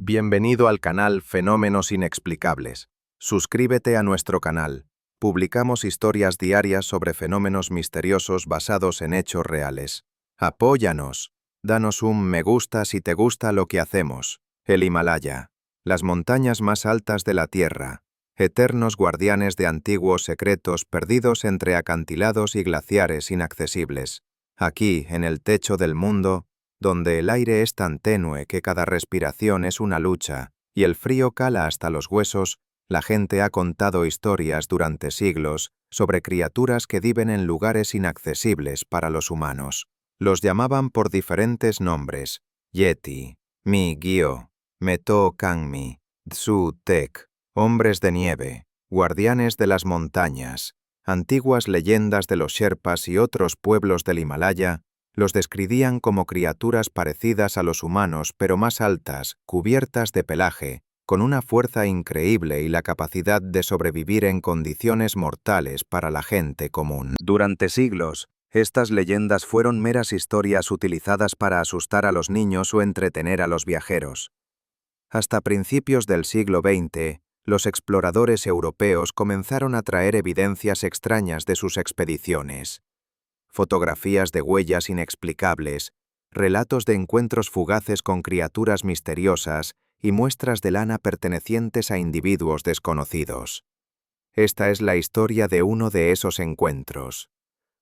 Bienvenido al canal Fenómenos Inexplicables. Suscríbete a nuestro canal. Publicamos historias diarias sobre fenómenos misteriosos basados en hechos reales. Apóyanos. Danos un me gusta si te gusta lo que hacemos. El Himalaya. Las montañas más altas de la Tierra. Eternos guardianes de antiguos secretos perdidos entre acantilados y glaciares inaccesibles. Aquí, en el techo del mundo, donde el aire es tan tenue que cada respiración es una lucha y el frío cala hasta los huesos, la gente ha contado historias durante siglos sobre criaturas que viven en lugares inaccesibles para los humanos. Los llamaban por diferentes nombres: Yeti, Mi-Gyo, Meto-Kangmi, Tzu-Tek, hombres de nieve, guardianes de las montañas. Antiguas leyendas de los Sherpas y otros pueblos del Himalaya los describían como criaturas parecidas a los humanos pero más altas, cubiertas de pelaje, con una fuerza increíble y la capacidad de sobrevivir en condiciones mortales para la gente común. Durante siglos, estas leyendas fueron meras historias utilizadas para asustar a los niños o entretener a los viajeros. Hasta principios del siglo XX, los exploradores europeos comenzaron a traer evidencias extrañas de sus expediciones. Fotografías de huellas inexplicables, relatos de encuentros fugaces con criaturas misteriosas y muestras de lana pertenecientes a individuos desconocidos. Esta es la historia de uno de esos encuentros.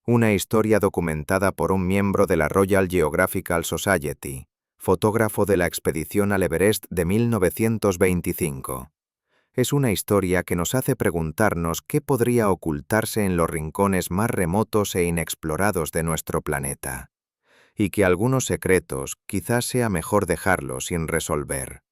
Una historia documentada por un miembro de la Royal Geographical Society, fotógrafo de la expedición al Everest de 1925. Es una historia que nos hace preguntarnos qué podría ocultarse en los rincones más remotos e inexplorados de nuestro planeta, y que algunos secretos quizás sea mejor dejarlos sin resolver.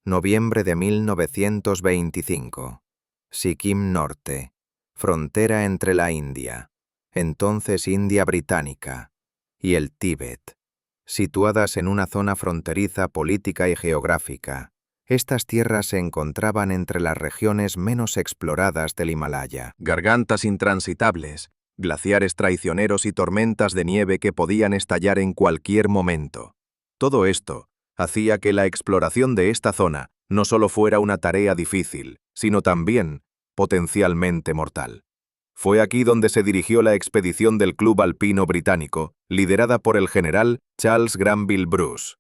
Noviembre de 1925. Sikkim Norte, frontera entre la India, entonces India Británica, y el Tíbet. Situadas en una zona fronteriza política y geográfica, estas tierras se encontraban entre las regiones menos exploradas del Himalaya. Gargantas intransitables, glaciares traicioneros y tormentas de nieve que podían estallar en cualquier momento. Todo esto hacía que la exploración de esta zona no solo fuera una tarea difícil, sino también potencialmente mortal. Fue aquí donde se dirigió la expedición del Club Alpino Británico, liderada por el general Charles Granville Bruce.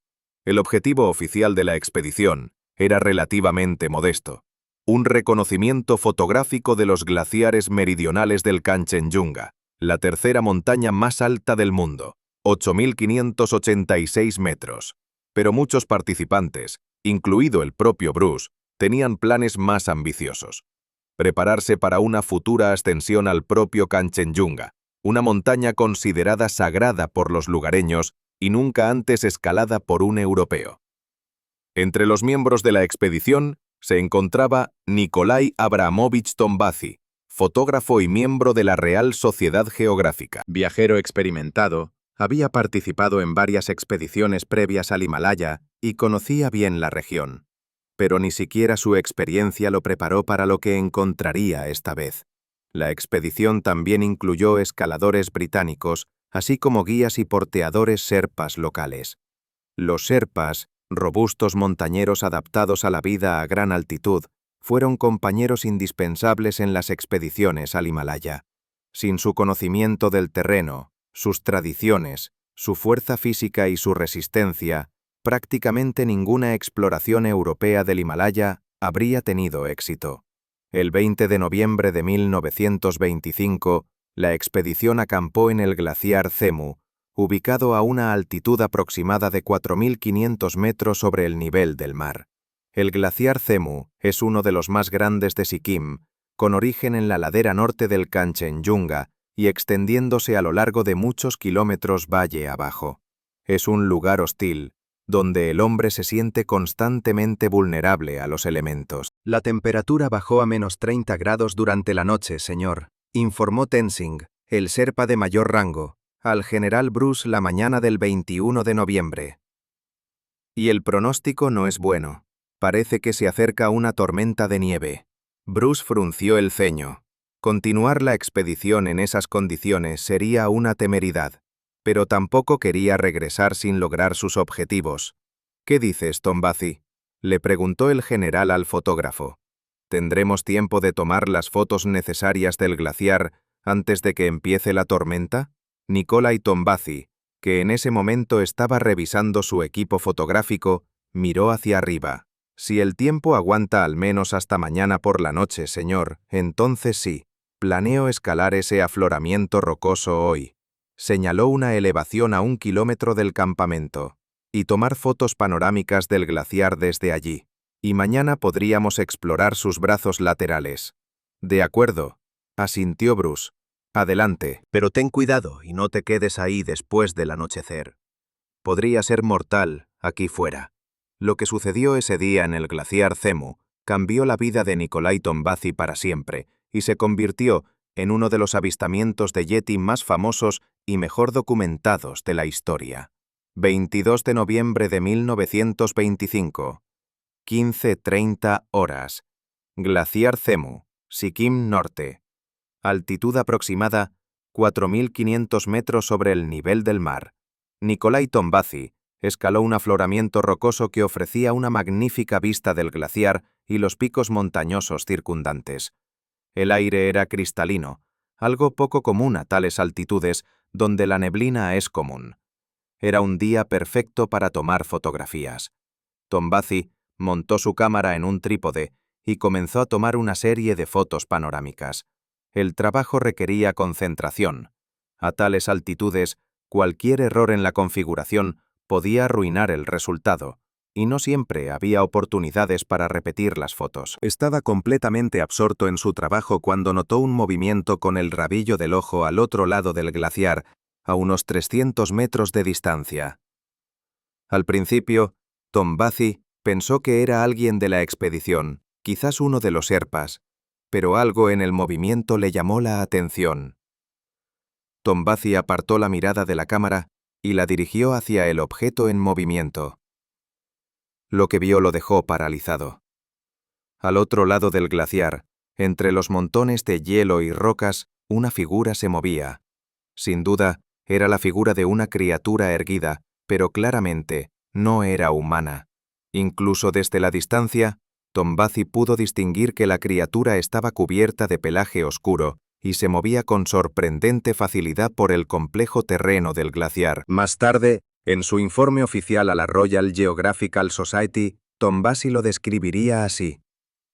El objetivo oficial de la expedición era relativamente modesto: un reconocimiento fotográfico de los glaciares meridionales del Kanchenjunga, la tercera montaña más alta del mundo, 8.586 metros. Pero muchos participantes, incluido el propio Bruce, tenían planes más ambiciosos: prepararse para una futura ascensión al propio Kanchenjunga, una montaña considerada sagrada por los lugareños y nunca antes escalada por un europeo. Entre los miembros de la expedición se encontraba Nikolai Abramovich Tombazi, fotógrafo y miembro de la Real Sociedad Geográfica. Viajero experimentado, había participado en varias expediciones previas al Himalaya y conocía bien la región. Pero ni siquiera su experiencia lo preparó para lo que encontraría esta vez. La expedición también incluyó escaladores británicos, así como guías y porteadores sherpas locales. Los sherpas, robustos montañeros adaptados a la vida a gran altitud, fueron compañeros indispensables en las expediciones al Himalaya. Sin su conocimiento del terreno, sus tradiciones, su fuerza física y su resistencia, prácticamente ninguna exploración europea del Himalaya habría tenido éxito. El 20 de noviembre de 1925, la expedición acampó en el glaciar Zemu, ubicado a una altitud aproximada de 4.500 metros sobre el nivel del mar. El glaciar Zemu es uno de los más grandes de Sikkim, con origen en la ladera norte del Kanchenjunga y extendiéndose a lo largo de muchos kilómetros valle abajo. Es un lugar hostil, donde el hombre se siente constantemente vulnerable a los elementos. La temperatura bajó a menos 30 grados durante la noche, señor, informó Tenzing, el sherpa de mayor rango, al general Bruce la mañana del 21 de noviembre. Y el pronóstico no es bueno. Parece que se acerca una tormenta de nieve. Bruce frunció el ceño. Continuar la expedición en esas condiciones sería una temeridad, pero tampoco quería regresar sin lograr sus objetivos. ¿Qué dices, Tombazi? Le preguntó el general al fotógrafo. ¿Tendremos tiempo de tomar las fotos necesarias del glaciar antes de que empiece la tormenta? Nikolai Tombazi, que en ese momento estaba revisando su equipo fotográfico, miró hacia arriba. Si el tiempo aguanta al menos hasta mañana por la noche, señor, entonces sí. Planeo escalar ese afloramiento rocoso hoy. Señaló una elevación a 1 kilómetro del campamento. Y tomar fotos panorámicas del glaciar desde allí. Y mañana podríamos explorar sus brazos laterales. De acuerdo, asintió Bruce. Adelante. Pero ten cuidado y no te quedes ahí después del anochecer. Podría ser mortal aquí fuera. Lo que sucedió ese día en el glaciar Zemu cambió la vida de Nikolai Tombazi para siempre y se convirtió en uno de los avistamientos de Yeti más famosos y mejor documentados de la historia. 22 de noviembre de 1925. 15:30 horas. Glaciar Zemu, Sikkim Norte. Altitud aproximada 4.500 metros sobre el nivel del mar. Nikolai Tombazi escaló un afloramiento rocoso que ofrecía una magnífica vista del glaciar y los picos montañosos circundantes. El aire era cristalino, algo poco común a tales altitudes donde la neblina es común. Era un día perfecto para tomar fotografías. Tombazi montó su cámara en un trípode y comenzó a tomar una serie de fotos panorámicas. El trabajo requería concentración. A tales altitudes, cualquier error en la configuración podía arruinar el resultado, y no siempre había oportunidades para repetir las fotos. Estaba completamente absorto en su trabajo cuando notó un movimiento con el rabillo del ojo al otro lado del glaciar, a unos 300 metros de distancia. Al principio, Tombazi pensó que era alguien de la expedición, quizás uno de los Sherpas, pero algo en el movimiento le llamó la atención. Tombazi apartó la mirada de la cámara y la dirigió hacia el objeto en movimiento. Lo que vio lo dejó paralizado. Al otro lado del glaciar, entre los montones de hielo y rocas, una figura se movía. Sin duda, era la figura de una criatura erguida, pero claramente no era humana. Incluso desde la distancia, Tombazi pudo distinguir que la criatura estaba cubierta de pelaje oscuro y se movía con sorprendente facilidad por el complejo terreno del glaciar. Más tarde, en su informe oficial a la Royal Geographical Society, Tombazi lo describiría así.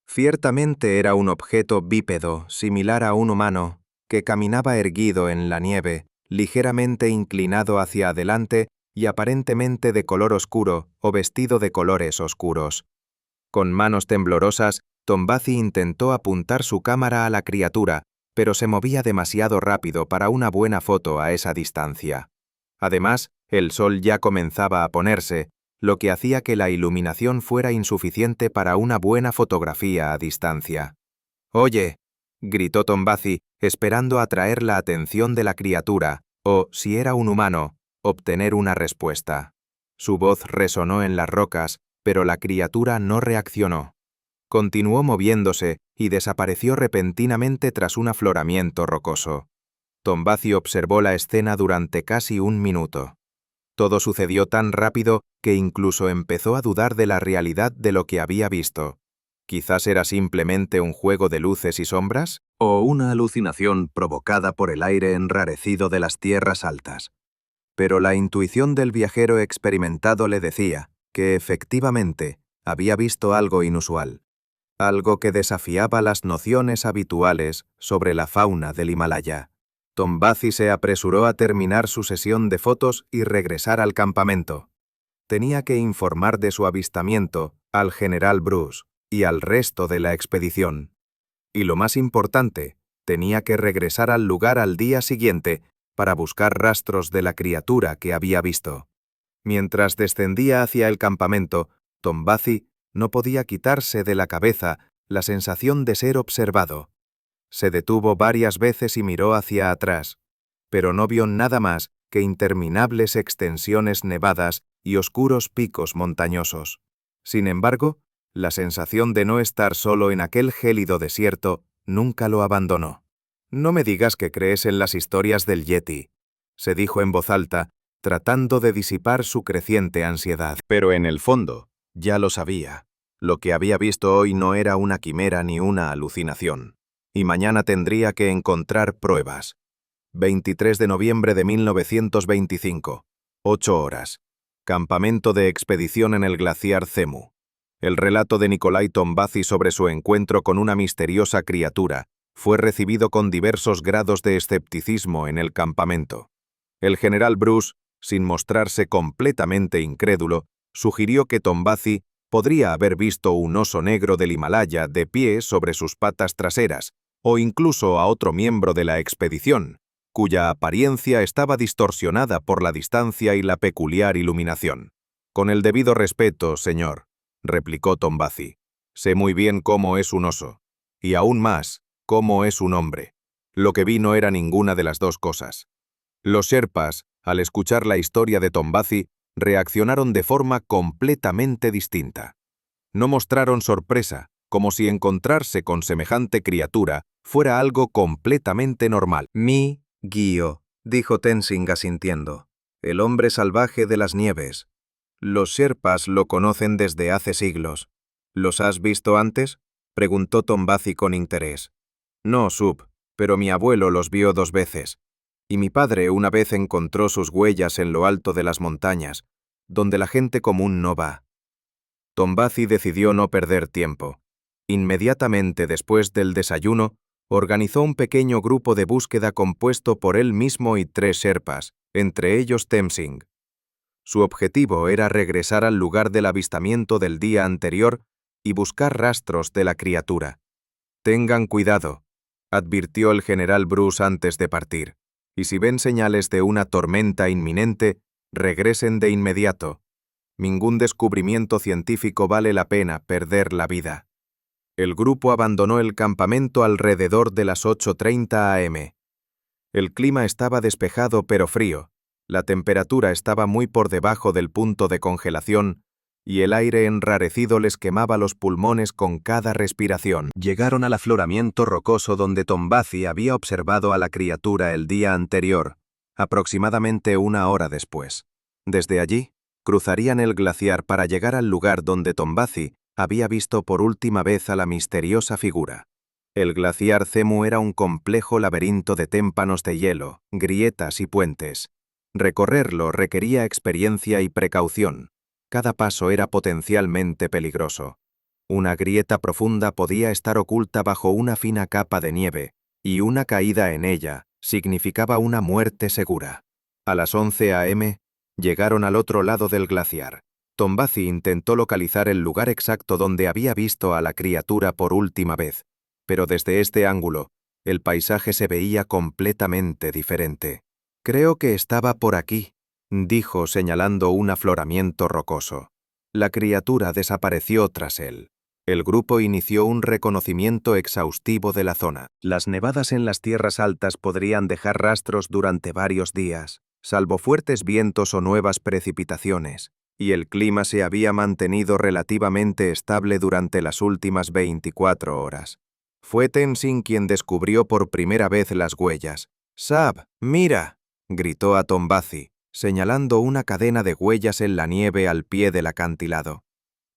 Ciertamente era un objeto bípedo, similar a un humano, que caminaba erguido en la nieve, ligeramente inclinado hacia adelante y aparentemente de color oscuro o vestido de colores oscuros. Con manos temblorosas, Tombazi intentó apuntar su cámara a la criatura, pero se movía demasiado rápido para una buena foto a esa distancia. Además, el sol ya comenzaba a ponerse, lo que hacía que la iluminación fuera insuficiente para una buena fotografía a distancia. «Oye», gritó Tombazi, esperando atraer la atención de la criatura, o, si era un humano, obtener una respuesta. Su voz resonó en las rocas, pero la criatura no reaccionó. Continuó moviéndose y desapareció repentinamente tras un afloramiento rocoso. Tombazi observó la escena durante casi 1 minuto. Todo sucedió tan rápido que incluso empezó a dudar de la realidad de lo que había visto. ¿Quizás era simplemente un juego de luces y sombras? ¿O una alucinación provocada por el aire enrarecido de las tierras altas? Pero la intuición del viajero experimentado le decía que efectivamente había visto algo inusual, algo que desafiaba las nociones habituales sobre la fauna del Himalaya. Tombazi se apresuró a terminar su sesión de fotos y regresar al campamento. Tenía que informar de su avistamiento al general Bruce y al resto de la expedición. Y lo más importante, tenía que regresar al lugar al día siguiente para buscar rastros de la criatura que había visto. Mientras descendía hacia el campamento, Tombazi no podía quitarse de la cabeza la sensación de ser observado. Se detuvo varias veces y miró hacia atrás, pero no vio nada más que interminables extensiones nevadas y oscuros picos montañosos. Sin embargo, la sensación de no estar solo en aquel gélido desierto nunca lo abandonó. «No me digas que crees en las historias del Yeti», se dijo en voz alta, tratando de disipar su creciente ansiedad. Pero en el fondo, ya lo sabía. Lo que había visto hoy no era una quimera ni una alucinación. Y mañana tendría que encontrar pruebas. 23 de noviembre de 1925. 8 horas. Campamento de expedición en el glaciar Cemu. El relato de Nikolai Tombazi sobre su encuentro con una misteriosa criatura fue recibido con diversos grados de escepticismo en el campamento. El general Bruce, sin mostrarse completamente incrédulo, sugirió que Tombazi podría haber visto un oso negro del Himalaya de pie sobre sus patas traseras, o incluso a otro miembro de la expedición, cuya apariencia estaba distorsionada por la distancia y la peculiar iluminación. Con el debido respeto, señor, replicó Tombazi, sé muy bien cómo es un oso, y aún más, cómo es un hombre. Lo que vi no era ninguna de las dos cosas. Los Sherpas, al escuchar la historia de Tombazi, reaccionaron de forma completamente distinta. No mostraron sorpresa, como si encontrarse con semejante criatura fuera algo completamente normal. Mi Guío, dijo Tenzing asintiendo, el hombre salvaje de las nieves. Los Sherpas lo conocen desde hace siglos. ¿Los has visto antes? Preguntó Tombazi con interés. No, Sub, pero mi abuelo los vio 2 veces. Y mi padre una vez encontró sus huellas en lo alto de las montañas, donde la gente común no va. Tombazi decidió no perder tiempo. Inmediatamente después del desayuno, organizó un pequeño grupo de búsqueda compuesto por él mismo y 3 Sherpas, entre ellos Tenzing. Su objetivo era regresar al lugar del avistamiento del día anterior y buscar rastros de la criatura. Tengan cuidado, advirtió el general Bruce antes de partir, y si ven señales de una tormenta inminente, regresen de inmediato. Ningún descubrimiento científico vale la pena perder la vida. El grupo abandonó el campamento alrededor de las 8:30 am. El clima estaba despejado pero frío, la temperatura estaba muy por debajo del punto de congelación y el aire enrarecido les quemaba los pulmones con cada respiración. Llegaron al afloramiento rocoso donde Tombazi había observado a la criatura el día anterior, aproximadamente 1 hora después. Desde allí, cruzarían el glaciar para llegar al lugar donde Tombazi había visto por última vez a la misteriosa figura. El glaciar Cemu era un complejo laberinto de témpanos de hielo, grietas y puentes. Recorrerlo requería experiencia y precaución. Cada paso era potencialmente peligroso. Una grieta profunda podía estar oculta bajo una fina capa de nieve, y una caída en ella significaba una muerte segura. A las 11 am, llegaron al otro lado del glaciar. Tombazi intentó localizar el lugar exacto donde había visto a la criatura por última vez, pero desde este ángulo, el paisaje se veía completamente diferente. Creo que estaba por aquí, dijo señalando un afloramiento rocoso. La criatura desapareció tras él. El grupo inició un reconocimiento exhaustivo de la zona. Las nevadas en las tierras altas podrían dejar rastros durante varios días, salvo fuertes vientos o nuevas precipitaciones, y el clima se había mantenido relativamente estable durante las últimas 24 horas. Fue Tenzing quien descubrió por primera vez las huellas. «Sab, mira», gritó a Tombazi, señalando una cadena de huellas en la nieve al pie del acantilado.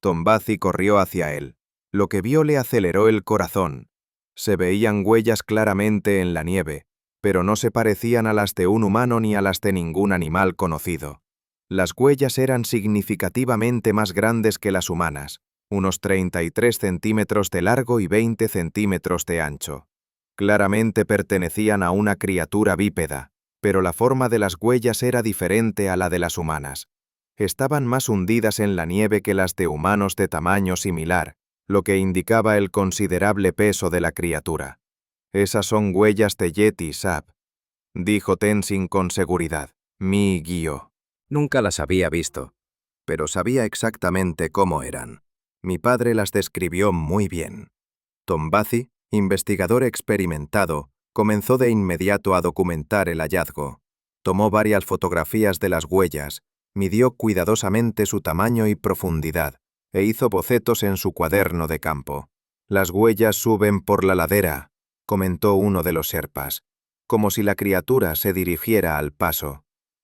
Tombazi corrió hacia él. Lo que vio le aceleró el corazón. Se veían huellas claramente en la nieve, pero no se parecían a las de un humano ni a las de ningún animal conocido. Las huellas eran significativamente más grandes que las humanas, unos 33 centímetros de largo y 20 centímetros de ancho. Claramente pertenecían a una criatura bípeda, pero la forma de las huellas era diferente a la de las humanas. Estaban más hundidas en la nieve que las de humanos de tamaño similar, lo que indicaba el considerable peso de la criatura. «Esas son huellas de Yeti, Sab», dijo Tenzing con seguridad. «Mi Guío». Nunca las había visto, pero sabía exactamente cómo eran. Mi padre las describió muy bien. Tombazi, investigador experimentado, comenzó de inmediato a documentar el hallazgo. Tomó varias fotografías de las huellas, midió cuidadosamente su tamaño y profundidad, e hizo bocetos en su cuaderno de campo. «Las huellas suben por la ladera», comentó uno de los Sherpas, como si la criatura se dirigiera al paso.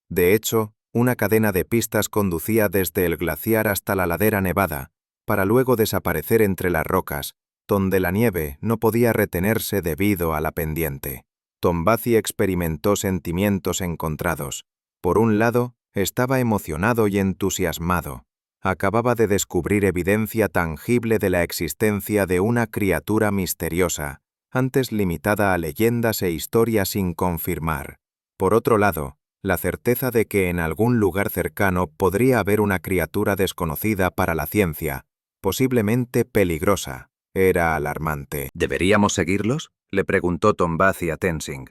De hecho, una cadena de pistas conducía desde el glaciar hasta la ladera nevada, para luego desaparecer entre las rocas, donde la nieve no podía retenerse debido a la pendiente. Tombazi experimentó sentimientos encontrados. Por un lado, estaba emocionado y entusiasmado. Acababa de descubrir evidencia tangible de la existencia de una criatura misteriosa, antes limitada a leyendas e historias sin confirmar. Por otro lado, la certeza de que en algún lugar cercano podría haber una criatura desconocida para la ciencia, posiblemente peligrosa, era alarmante. ¿Deberíamos seguirlos?, le preguntó Tombazi a Tenzing.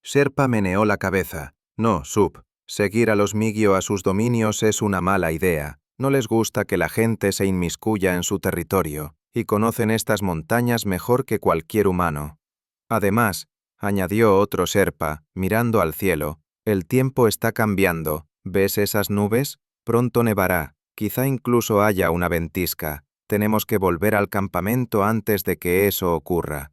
Sherpa meneó la cabeza. No, Sub. Seguir a los Migio a sus dominios es una mala idea. No les gusta que la gente se inmiscuya en su territorio, y conocen estas montañas mejor que cualquier humano. Además, añadió otro Sherpa, mirando al cielo, el tiempo está cambiando. ¿Ves esas nubes? Pronto nevará. Quizá incluso haya una ventisca. Tenemos que volver al campamento antes de que eso ocurra.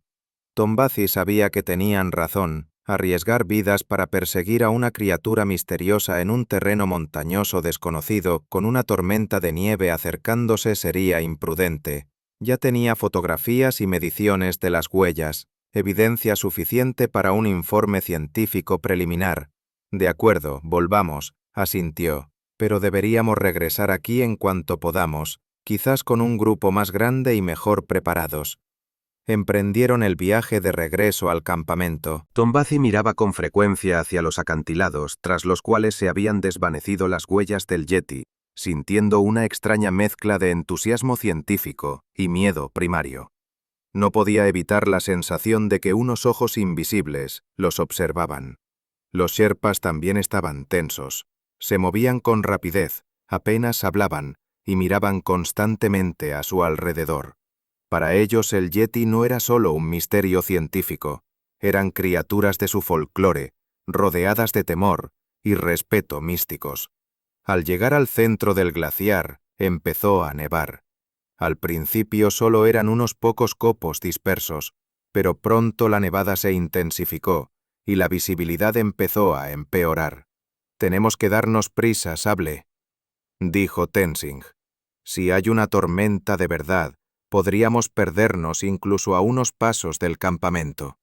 Tombazi sabía que tenían razón. Arriesgar vidas para perseguir a una criatura misteriosa en un terreno montañoso desconocido con una tormenta de nieve acercándose sería imprudente. Ya tenía fotografías y mediciones de las huellas, evidencia suficiente para un informe científico preliminar. De acuerdo, volvamos, asintió, pero deberíamos regresar aquí en cuanto podamos, quizás con un grupo más grande y mejor preparados. Emprendieron el viaje de regreso al campamento. Tombazi miraba con frecuencia hacia los acantilados, tras los cuales se habían desvanecido las huellas del Yeti, sintiendo una extraña mezcla de entusiasmo científico y miedo primario. No podía evitar la sensación de que unos ojos invisibles los observaban. Los Sherpas también estaban tensos. Se movían con rapidez, apenas hablaban, y miraban constantemente a su alrededor. Para ellos el Yeti no era solo un misterio científico, eran criaturas de su folclore, rodeadas de temor y respeto místicos. Al llegar al centro del glaciar, empezó a nevar. Al principio solo eran unos pocos copos dispersos, pero pronto la nevada se intensificó y la visibilidad empezó a empeorar. «Tenemos que darnos prisa, Sable», dijo Tenzing. «Si hay una tormenta de verdad, podríamos perdernos incluso a unos pasos del campamento».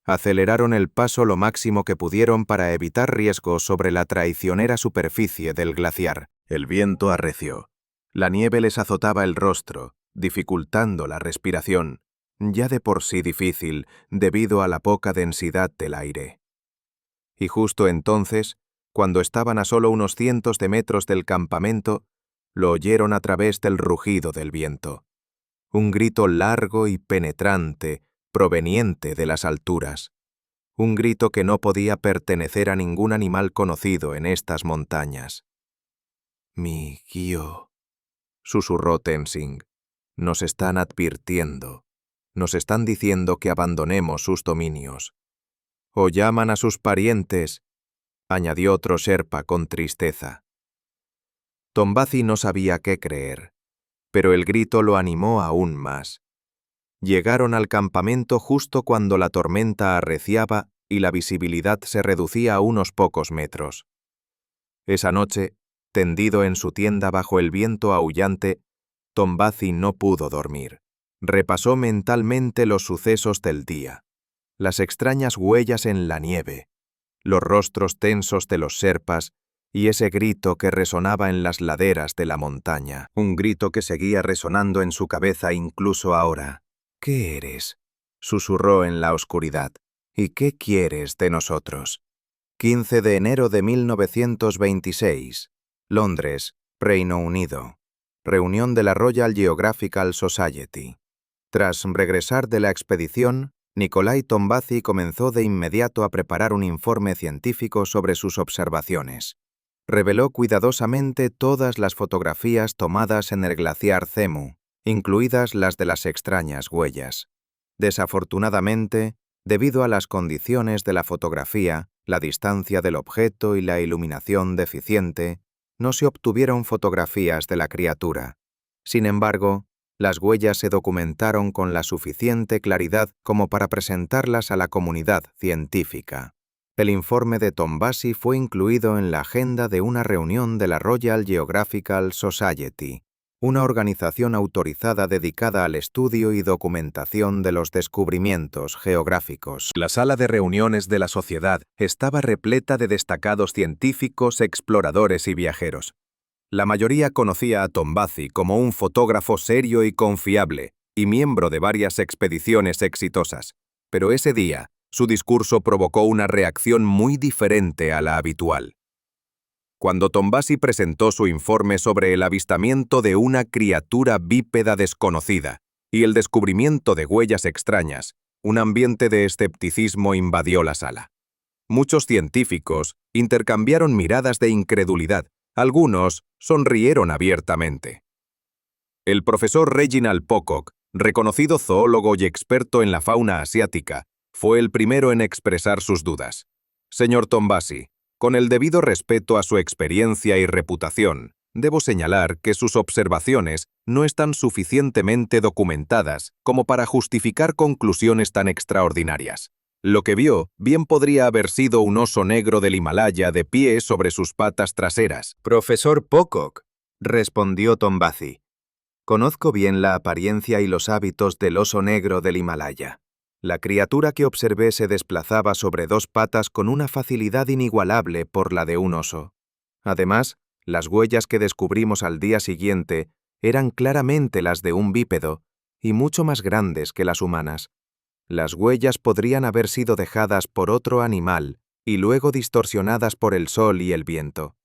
Aceleraron el paso lo máximo que pudieron para evitar riesgos sobre la traicionera superficie del glaciar. El viento arreció. La nieve les azotaba el rostro, dificultando la respiración, ya de por sí difícil debido a la poca densidad del aire. Y justo entonces, cuando estaban a solo unos cientos de metros del campamento, lo oyeron a través del rugido del viento. Un grito largo y penetrante, proveniente de las alturas. Un grito que no podía pertenecer a ningún animal conocido en estas montañas. «Migio», susurró Tenzing. «Nos están advirtiendo. Nos están diciendo que abandonemos sus dominios. O llaman a sus parientes», añadió otro Sherpa con tristeza. Tombazi no sabía qué creer, pero el grito lo animó aún más. Llegaron al campamento justo cuando la tormenta arreciaba y la visibilidad se reducía a unos pocos metros. Esa noche, tendido en su tienda bajo el viento aullante, Tombazi no pudo dormir. Repasó mentalmente los sucesos del día, las extrañas huellas en la nieve, los rostros tensos de los Sherpas y ese grito que resonaba en las laderas de la montaña. Un grito que seguía resonando en su cabeza incluso ahora. «¿Qué eres?», susurró en la oscuridad. «¿Y qué quieres de nosotros?». 15 de enero de 1926. Londres, Reino Unido. Reunión de la Royal Geographical Society. Tras regresar de la expedición, Nikolai Tombazi comenzó de inmediato a preparar un informe científico sobre sus observaciones. Reveló cuidadosamente todas las fotografías tomadas en el glaciar Zemu, incluidas las de las extrañas huellas. Desafortunadamente, debido a las condiciones de la fotografía, la distancia del objeto y la iluminación deficiente, no se obtuvieron fotografías de la criatura. Sin embargo, las huellas se documentaron con la suficiente claridad como para presentarlas a la comunidad científica. El informe de Tombazi fue incluido en la agenda de una reunión de la Royal Geographical Society. una organización autorizada dedicada al estudio y documentación de los descubrimientos geográficos. La sala de reuniones de la sociedad estaba repleta de destacados científicos, exploradores y viajeros. La mayoría conocía a Tombazi como un fotógrafo serio y confiable, y miembro de varias expediciones exitosas. Pero ese día, su discurso provocó una reacción muy diferente a la habitual. Cuando Tombazi presentó su informe sobre el avistamiento de una criatura bípeda desconocida y el descubrimiento de huellas extrañas, un ambiente de escepticismo invadió la sala. Muchos científicos intercambiaron miradas de incredulidad, algunos sonrieron abiertamente. El profesor Reginald Pocock, reconocido zoólogo y experto en la fauna asiática, fue el primero en expresar sus dudas. Señor Tombazi, con el debido respeto a su experiencia y reputación, debo señalar que sus observaciones no están suficientemente documentadas como para justificar conclusiones tan extraordinarias. Lo que vio bien podría haber sido un oso negro del Himalaya de pie sobre sus patas traseras. Profesor Pocock, respondió Tombazi. Conozco bien la apariencia y los hábitos del oso negro del Himalaya. La criatura que observé se desplazaba sobre dos patas con una facilidad inigualable por la de un oso. Además, las huellas que descubrimos al día siguiente eran claramente las de un bípedo y mucho más grandes que las humanas. Las huellas podrían haber sido dejadas por otro animal y luego distorsionadas por el sol y el viento.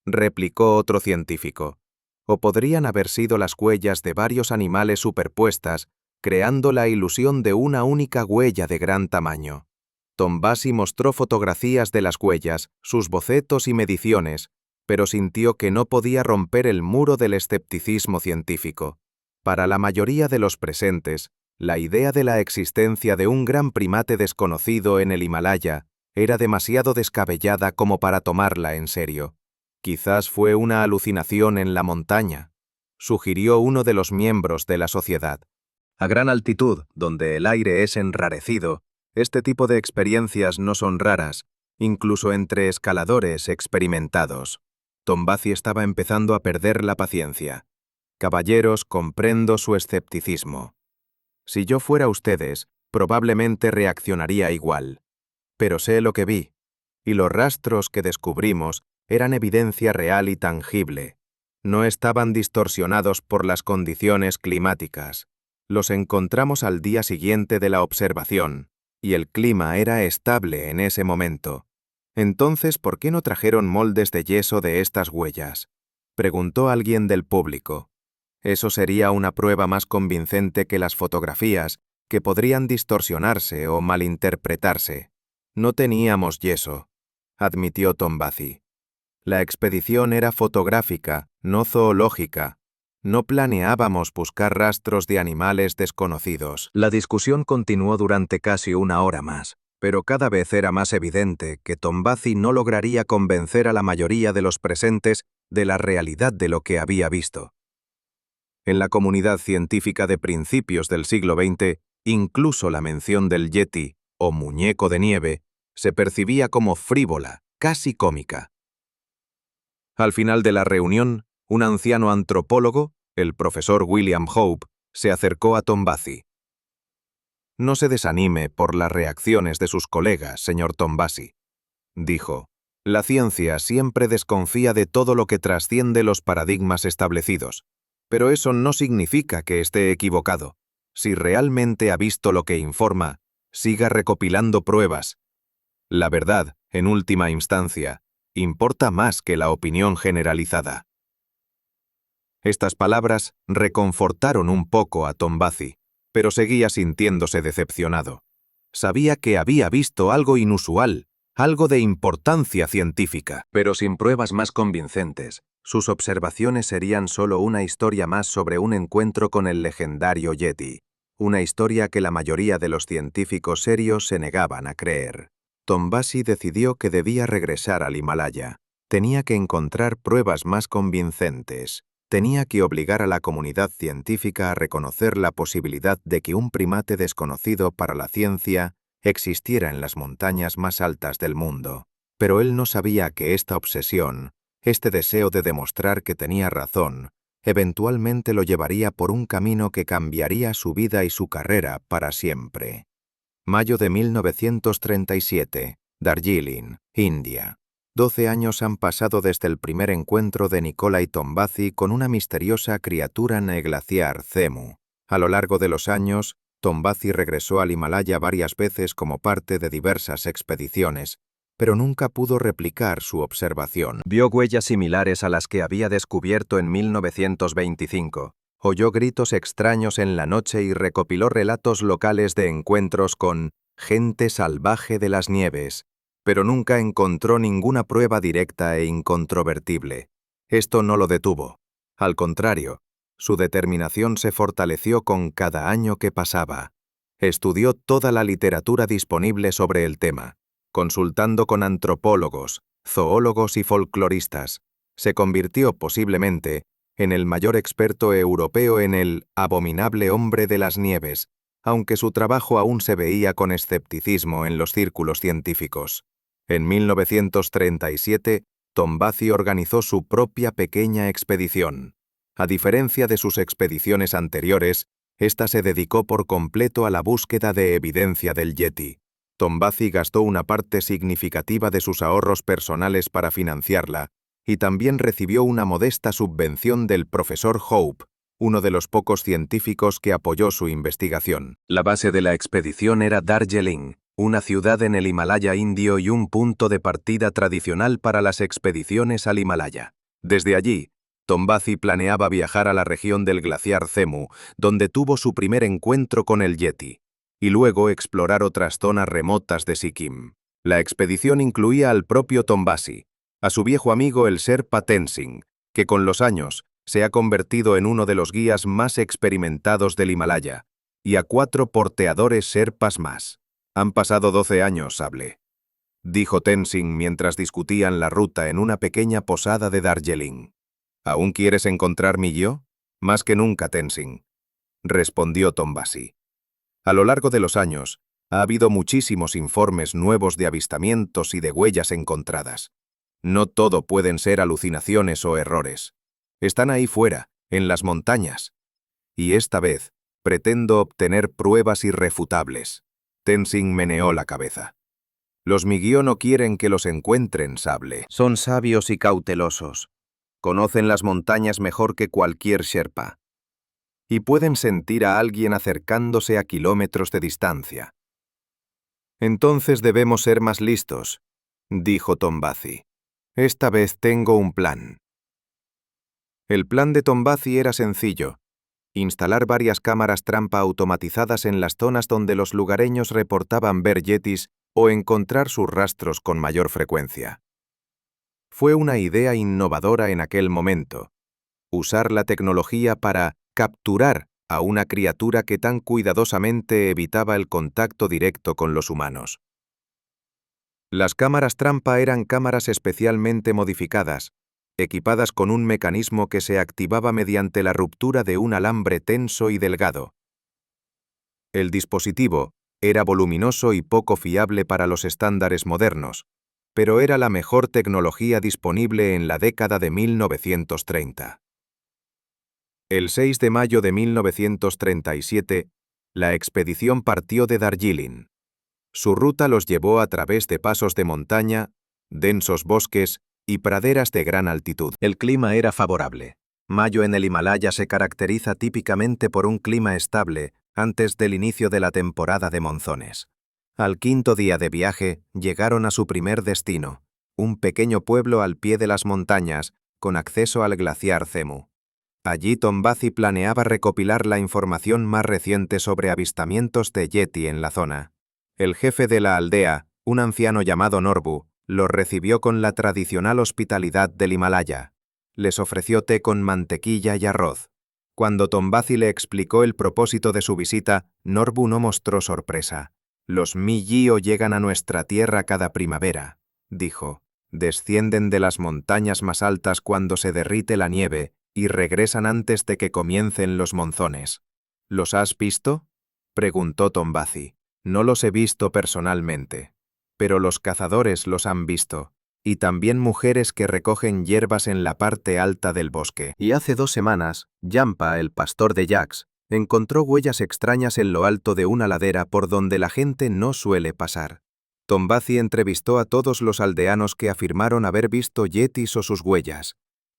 Replicó otro científico. O podrían haber sido las huellas de varios animales superpuestas, creando la ilusión de una única huella de gran tamaño. Tombazi mostró fotografías de las huellas, sus bocetos y mediciones, pero sintió que no podía romper el muro del escepticismo científico. Para la mayoría de los presentes, la idea de la existencia de un gran primate desconocido en el Himalaya era demasiado descabellada como para tomarla en serio. Quizás fue una alucinación en la montaña, sugirió uno de los miembros de la sociedad. A gran altitud, donde el aire es enrarecido, este tipo de experiencias no son raras, incluso entre escaladores experimentados. Tombazi estaba empezando a perder la paciencia. Caballeros, comprendo su escepticismo. Si yo fuera ustedes, probablemente reaccionaría igual. Pero sé lo que vi, y los rastros que descubrimos eran evidencia real y tangible. No estaban distorsionados por las condiciones climáticas. Los encontramos al día siguiente de la observación, y el clima era estable en ese momento. Entonces, ¿por qué no trajeron moldes de yeso de estas huellas?, preguntó alguien del público. Eso sería una prueba más convincente que las fotografías, que podrían distorsionarse o malinterpretarse. No teníamos yeso, admitió Tombazi. La expedición era fotográfica, no zoológica. No planeábamos buscar rastros de animales desconocidos. La discusión continuó durante casi una hora más, pero cada vez era más evidente que Tombazi no lograría convencer a la mayoría de los presentes de la realidad de lo que había visto. En la comunidad científica de principios del siglo XX, incluso la mención del yeti, o muñeco de nieve, se percibía como frívola, casi cómica. Al final de la reunión, un anciano antropólogo, el profesor William Hope, se acercó a Tombazi. No se desanime por las reacciones de sus colegas, señor Tombazi, dijo. La ciencia siempre desconfía de todo lo que trasciende los paradigmas establecidos, pero eso no significa que esté equivocado. Si realmente ha visto lo que informa, siga recopilando pruebas. La verdad, en última instancia, importa más que la opinión generalizada. Estas palabras reconfortaron un poco a Tombazi, pero seguía sintiéndose decepcionado. Sabía que había visto algo inusual, algo de importancia científica, pero sin pruebas más convincentes. Sus observaciones serían solo una historia más sobre un encuentro con el legendario Yeti, una historia que la mayoría de los científicos serios se negaban a creer. Tombazi decidió que debía regresar al Himalaya. Tenía que encontrar pruebas más convincentes. Tenía que obligar a la comunidad científica a reconocer la posibilidad de que un primate desconocido para la ciencia existiera en las montañas más altas del mundo. Pero él no sabía que esta obsesión, este deseo de demostrar que tenía razón, eventualmente lo llevaría por un camino que cambiaría su vida y su carrera para siempre. Mayo de 1937, Darjeeling, India. 12 años han pasado desde el primer encuentro de Nikolai Tombazi con una misteriosa criatura en el glaciar Zemu. A lo largo de los años, Tombazi regresó al Himalaya varias veces como parte de diversas expediciones, pero nunca pudo replicar su observación. Vio huellas similares a las que había descubierto en 1925. Oyó gritos extraños en la noche y recopiló relatos locales de encuentros con gente salvaje de las nieves, pero nunca encontró ninguna prueba directa e incontrovertible. Esto no lo detuvo. Al contrario, su determinación se fortaleció con cada año que pasaba. Estudió toda la literatura disponible sobre el tema, consultando con antropólogos, zoólogos y folcloristas. Se convirtió posiblemente en el mayor experto europeo en el abominable hombre de las nieves, aunque su trabajo aún se veía con escepticismo en los círculos científicos. En 1937, Tombazi organizó su propia pequeña expedición. A diferencia de sus expediciones anteriores, esta se dedicó por completo a la búsqueda de evidencia del Yeti. Tombazi gastó una parte significativa de sus ahorros personales para financiarla, y también recibió una modesta subvención del profesor Hope, uno de los pocos científicos que apoyó su investigación. La base de la expedición era Darjeeling, una ciudad en el Himalaya indio y un punto de partida tradicional para las expediciones al Himalaya. Desde allí, Tombazi planeaba viajar a la región del glaciar Zemu, donde tuvo su primer encuentro con el Yeti, y luego explorar otras zonas remotas de Sikkim. La expedición incluía al propio Tombazi, a su viejo amigo el Sherpa Tenzing, que con los años se ha convertido en uno de los guías más experimentados del Himalaya, y a 4 porteadores Sherpas más. Han pasado 12 años, Sable, dijo Tenzing mientras discutían la ruta en una pequeña posada de Darjeeling. ¿Aún quieres encontrar mi yo? Más que nunca, Tenzing, respondió Tombazi. A lo largo de los años, ha habido muchísimos informes nuevos de avistamientos y de huellas encontradas. No todo pueden ser alucinaciones o errores. Están ahí fuera, en las montañas. Y esta vez, pretendo obtener pruebas irrefutables. Tenzing meneó la cabeza. Los Migio no quieren que los encuentren, Sable. Son sabios y cautelosos. Conocen las montañas mejor que cualquier Sherpa. Y pueden sentir a alguien acercándose a kilómetros de distancia. Entonces debemos ser más listos, dijo Tombazi. Esta vez tengo un plan. El plan de Tombazi era sencillo: instalar varias cámaras trampa automatizadas en las zonas donde los lugareños reportaban ver yetis o encontrar sus rastros con mayor frecuencia. Fue una idea innovadora en aquel momento: usar la tecnología para capturar a una criatura que tan cuidadosamente evitaba el contacto directo con los humanos. Las cámaras trampa eran cámaras especialmente modificadas, equipadas con un mecanismo que se activaba mediante la ruptura de un alambre tenso y delgado. El dispositivo era voluminoso y poco fiable para los estándares modernos, pero era la mejor tecnología disponible en la década de 1930. El 6 de mayo de 1937, la expedición partió de Darjeeling. Su ruta los llevó a través de pasos de montaña, densos bosques y praderas de gran altitud. El clima era favorable. Mayo en el Himalaya se caracteriza típicamente por un clima estable antes del inicio de la temporada de monzones. Al 5.º día de viaje, llegaron a su primer destino, un pequeño pueblo al pie de las montañas, con acceso al glaciar Zemu. Allí Tombazi planeaba recopilar la información más reciente sobre avistamientos de Yeti en la zona. El jefe de la aldea, un anciano llamado Norbu, los recibió con la tradicional hospitalidad del Himalaya. Les ofreció té con mantequilla y arroz. Cuando Tombazi le explicó el propósito de su visita, Norbu no mostró sorpresa. Los Migio llegan a nuestra tierra cada primavera, dijo. Descienden de las montañas más altas cuando se derrite la nieve y regresan antes de que comiencen los monzones. ¿Los has visto?, preguntó Tombazi. No los he visto personalmente, pero los cazadores los han visto. y también mujeres que recogen hierbas en la parte alta del bosque. Y hace 2 semanas, Yampa, el pastor de Jax, encontró huellas extrañas en lo alto de una ladera por donde la gente no suele pasar. Tombazi entrevistó a todos los aldeanos que afirmaron haber visto yetis o sus huellas.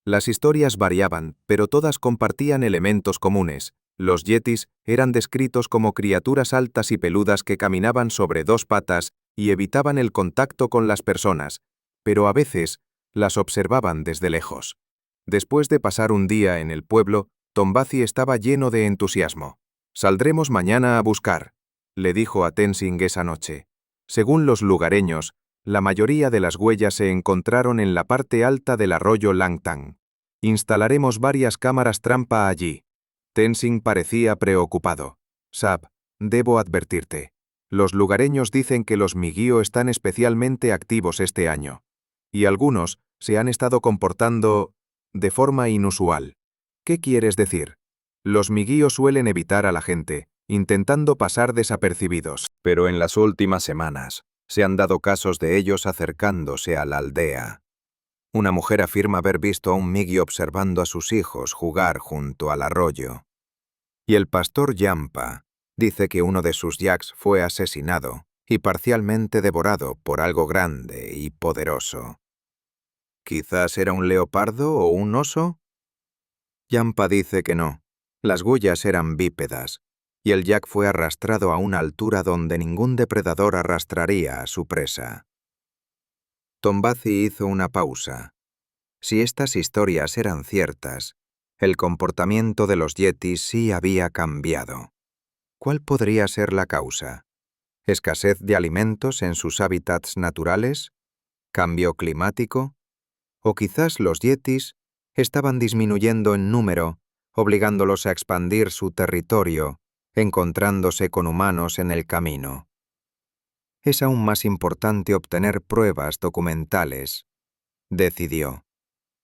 Las historias variaban, pero todas compartían elementos comunes. Los yetis eran descritos como criaturas altas y peludas que caminaban sobre 2 patas y evitaban el contacto con las personas, pero a veces las observaban desde lejos. Después de pasar un día en el pueblo, Tombazi estaba lleno de entusiasmo. «Saldremos mañana a buscar», le dijo a Tenzing esa noche. Según los lugareños, la mayoría de las huellas se encontraron en la parte alta del arroyo Langtang. «Instalaremos varias cámaras trampa allí». Tenzing parecía preocupado. «Sab, debo advertirte. Los lugareños dicen que los Migio están especialmente activos este año. Y algunos se han estado comportando de forma inusual». «¿Qué quieres decir?» «Los Migio suelen evitar a la gente, intentando pasar desapercibidos, pero en las últimas semanas se han dado casos de ellos acercándose a la aldea. Una mujer afirma haber visto a un Migio observando a sus hijos jugar junto al arroyo. Y el pastor Yampa dice que uno de sus yaks fue asesinado y parcialmente devorado por algo grande y poderoso. ¿Quizás era un leopardo o un oso?» Yampa dice que no. Las huellas eran bípedas, y el yak fue arrastrado a una altura donde ningún depredador arrastraría a su presa. Tombazi hizo una pausa. Si estas historias eran ciertas, el comportamiento de los yetis sí había cambiado. ¿Cuál podría ser la causa? ¿Escasez de alimentos en sus hábitats naturales? ¿Cambio climático? ¿O quizás los yetis estaban disminuyendo en número, obligándolos a expandir su territorio, encontrándose con humanos en el camino? Es aún más importante obtener pruebas documentales, decidió.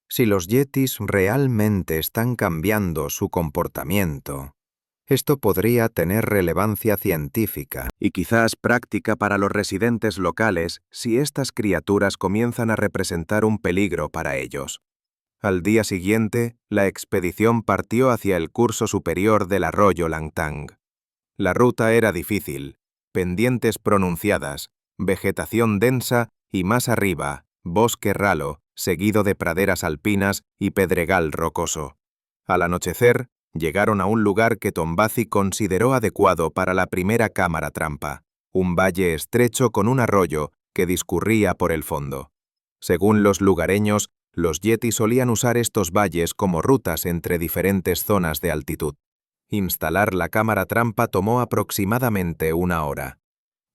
Si los yetis realmente están cambiando su comportamiento, esto podría tener relevancia científica y quizás práctica para los residentes locales si estas criaturas comienzan a representar un peligro para ellos. Al día siguiente, la expedición partió hacia el curso superior del arroyo Langtang. La ruta era difícil, pendientes pronunciadas, vegetación densa y más arriba, bosque ralo, seguido de praderas alpinas y pedregal rocoso. Al anochecer, llegaron a un lugar que Tombazi consideró adecuado para la primera cámara trampa, un valle estrecho con un arroyo que discurría por el fondo. Según los lugareños, los yetis solían usar estos valles como rutas entre diferentes zonas de altitud. Instalar la cámara trampa tomó aproximadamente 1 hora.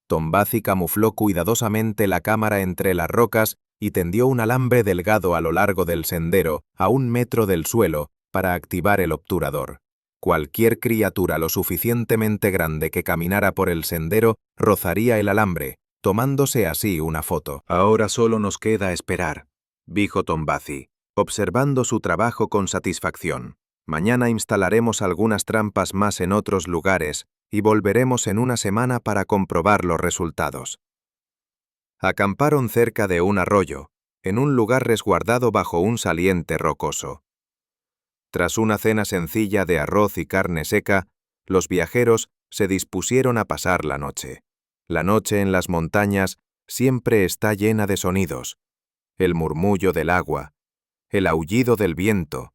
Tombazi camufló cuidadosamente la cámara entre las rocas y tendió un alambre delgado a lo largo del sendero, a 1 metro del suelo, para activar el obturador. Cualquier criatura lo suficientemente grande que caminara por el sendero rozaría el alambre, tomándose así una foto. «Ahora solo nos queda esperar», dijo Tombazi, observando su trabajo con satisfacción. «Mañana instalaremos algunas trampas más en otros lugares y volveremos en 1 semana para comprobar los resultados». Acamparon cerca de un arroyo, en un lugar resguardado bajo un saliente rocoso. Tras una cena sencilla de arroz y carne seca, los viajeros se dispusieron a pasar la noche. La noche en las montañas siempre está llena de sonidos: el murmullo del agua, el aullido del viento,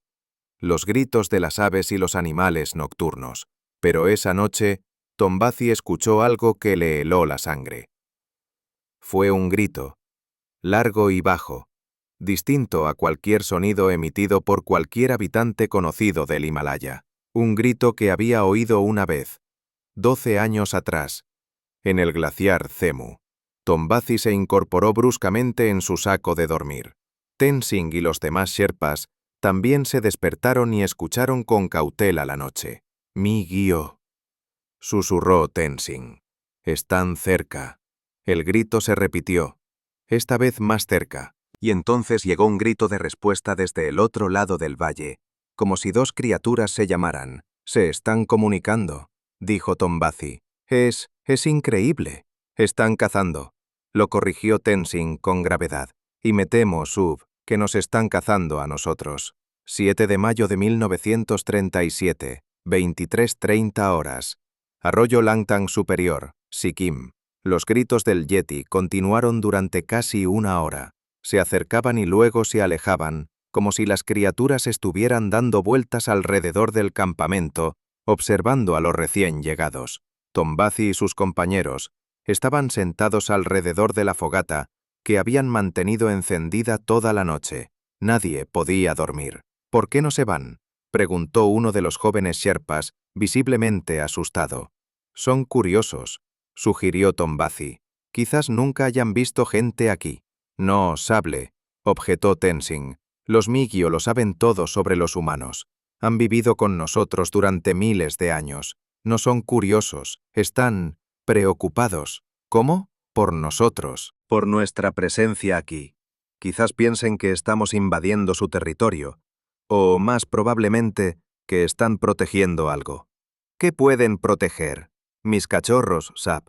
los gritos de las aves y los animales nocturnos. Pero esa noche, Tombazi escuchó algo que le heló la sangre. Fue un grito, largo y bajo, distinto a cualquier sonido emitido por cualquier habitante conocido del Himalaya. Un grito que había oído una vez, 12 años atrás, en el glaciar Zemu. Tombazi se incorporó bruscamente en su saco de dormir. Tenzing y los demás sherpas también se despertaron y escucharon con cautela la noche. «Mi-gyo», susurró Tenzing. «Están cerca». El grito se repitió, esta vez más cerca, y entonces llegó un grito de respuesta desde el otro lado del valle, como si 2 criaturas se llamaran. «Se están comunicando», dijo Tombazi. Es increíble. Están cazando», lo corrigió Tenzing con gravedad. Y me temo, Sub, que nos están cazando a nosotros. 7 de mayo de 1937, 23:30 horas. Arroyo Langtang Superior, Sikkim. Los gritos del Yeti continuaron durante casi una hora. Se acercaban y luego se alejaban, como si las criaturas estuvieran dando vueltas alrededor del campamento, observando a los recién llegados. Tombazi y sus compañeros estaban sentados alrededor de la fogata, que habían mantenido encendida toda la noche. Nadie podía dormir. ¿Por qué no se van?, preguntó uno de los jóvenes sherpas, visiblemente asustado. Son curiosos, sugirió Tombazi. Quizás nunca hayan visto gente aquí. No, Sable, objetó Tenzin. Los Migyo lo saben todo sobre los humanos. Han vivido con nosotros durante miles de años. No son curiosos, están preocupados. ¿Cómo? Por nosotros. Por nuestra presencia aquí. Quizás piensen que estamos invadiendo su territorio, o más probablemente que están protegiendo algo. ¿Qué pueden proteger? Mis cachorros, Sab.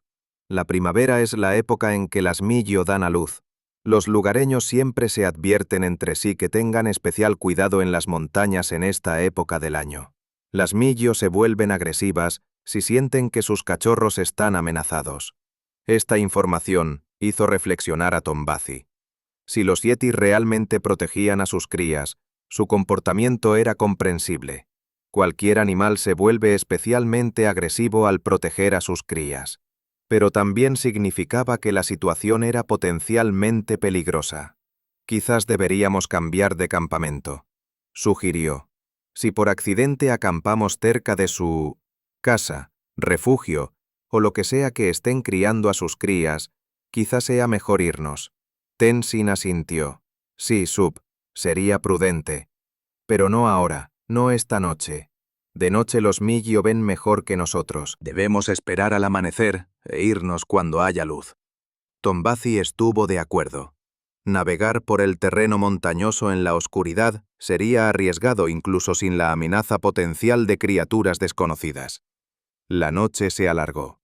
La primavera es la época en que las Migyo dan a luz. Los lugareños siempre se advierten entre sí que tengan especial cuidado en las montañas en esta época del año. Las Migyo se vuelven agresivas si sienten que sus cachorros están amenazados. Esta información hizo reflexionar a Tombazi. Si los Yeti realmente protegían a sus crías, su comportamiento era comprensible. Cualquier animal se vuelve especialmente agresivo al proteger a sus crías. Pero también significaba que la situación era potencialmente peligrosa. Quizás deberíamos cambiar de campamento, sugirió. Si por accidente acampamos cerca de su casa, refugio, o lo que sea que estén criando a sus crías, quizás sea mejor irnos. Tenzin asintió. Sí, Sub, sería prudente. Pero no ahora, no esta noche. De noche los Migyo ven mejor que nosotros. Debemos esperar al amanecer e irnos cuando haya luz. Tombazi estuvo de acuerdo. Navegar por el terreno montañoso en la oscuridad sería arriesgado incluso sin la amenaza potencial de criaturas desconocidas. La noche se alargó.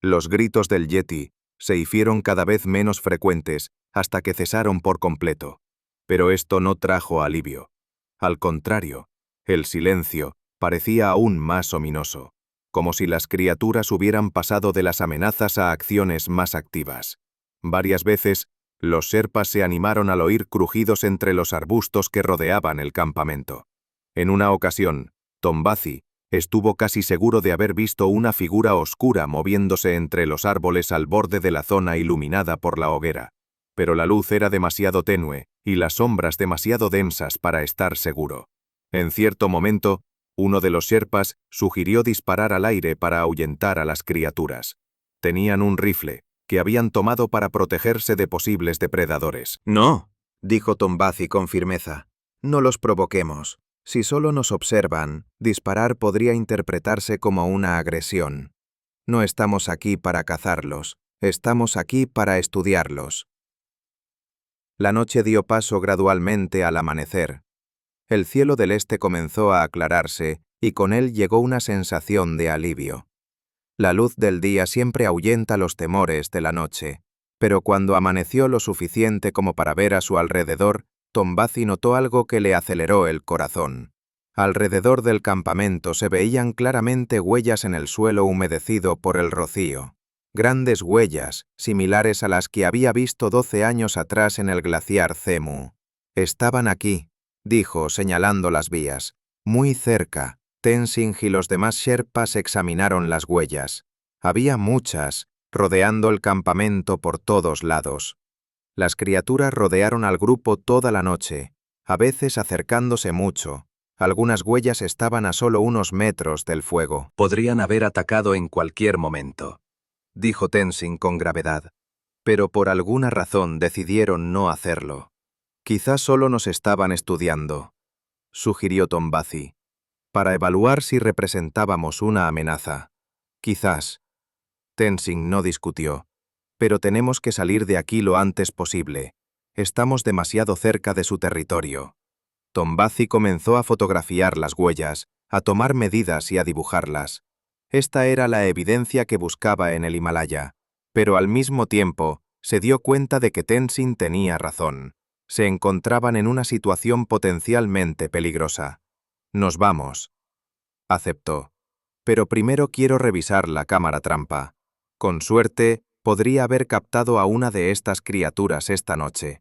Los gritos del Yeti se hicieron cada vez menos frecuentes hasta que cesaron por completo. Pero esto no trajo alivio. Al contrario, el silencio parecía aún más ominoso, como si las criaturas hubieran pasado de las amenazas a acciones más activas. Varias veces, los sherpas se animaron al oír crujidos entre los arbustos que rodeaban el campamento. En una ocasión, Tombazi estuvo casi seguro de haber visto una figura oscura moviéndose entre los árboles al borde de la zona iluminada por la hoguera, pero la luz era demasiado tenue y las sombras demasiado densas para estar seguro. En cierto momento, uno de los sherpas sugirió disparar al aire para ahuyentar a las criaturas. Tenían un rifle, que habían tomado para protegerse de posibles depredadores. «No», dijo Tombazi con firmeza. «No los provoquemos. Si solo nos observan, disparar podría interpretarse como una agresión. No estamos aquí para cazarlos, estamos aquí para estudiarlos». La noche dio paso gradualmente al amanecer. El cielo del este comenzó a aclararse y con él llegó una sensación de alivio. La luz del día siempre ahuyenta los temores de la noche, pero cuando amaneció lo suficiente como para ver a su alrededor, Tombazi notó algo que le aceleró el corazón. Alrededor del campamento se veían claramente huellas en el suelo humedecido por el rocío. Grandes huellas, similares a las que había visto 12 años atrás en el glaciar Zemu. Estaban aquí, dijo señalando las vías. Muy cerca. Tenzin y los demás sherpas examinaron las huellas. Había muchas, rodeando el campamento por todos lados. Las criaturas rodearon al grupo toda la noche, a veces acercándose mucho. Algunas huellas estaban a solo unos metros del fuego. «Podrían haber atacado en cualquier momento», dijo Tenzin con gravedad. «Pero por alguna razón decidieron no hacerlo. Quizás solo nos estaban estudiando», sugirió Tombazi, «para evaluar si representábamos una amenaza. Quizás». Tenzin no discutió. «Pero tenemos que salir de aquí lo antes posible. Estamos demasiado cerca de su territorio». Tombazi comenzó a fotografiar las huellas, a tomar medidas y a dibujarlas. Esta era la evidencia que buscaba en el Himalaya, pero al mismo tiempo se dio cuenta de que Tenzin tenía razón. Se encontraban en una situación potencialmente peligrosa. Nos vamos. Aceptó. Pero primero quiero revisar la cámara trampa. Con suerte, podría haber captado a una de estas criaturas esta noche.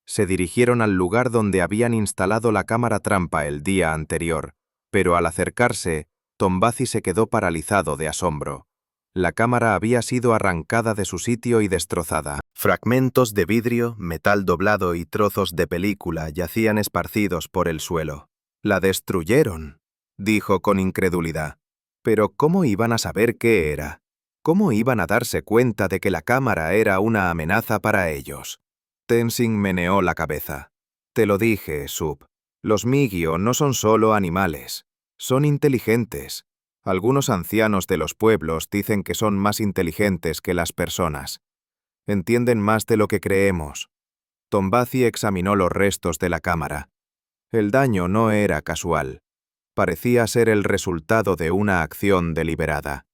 Se dirigieron al lugar donde habían instalado la cámara trampa el día anterior, pero al acercarse, Tombazi se quedó paralizado de asombro. La cámara había sido arrancada de su sitio y destrozada. Fragmentos de vidrio, metal doblado y trozos de película yacían esparcidos por el suelo. «La destruyeron», dijo con incredulidad. Pero ¿cómo iban a saber qué era? ¿Cómo iban a darse cuenta de que la cámara era una amenaza para ellos? Tenzin meneó la cabeza. «Te lo dije, Sub. Los Migio no son solo animales. Son inteligentes. Algunos ancianos de los pueblos dicen que son más inteligentes que las personas. Entienden más de lo que creemos». Tombazi examinó los restos de la cámara. El daño no era casual. Parecía ser el resultado de una acción deliberada.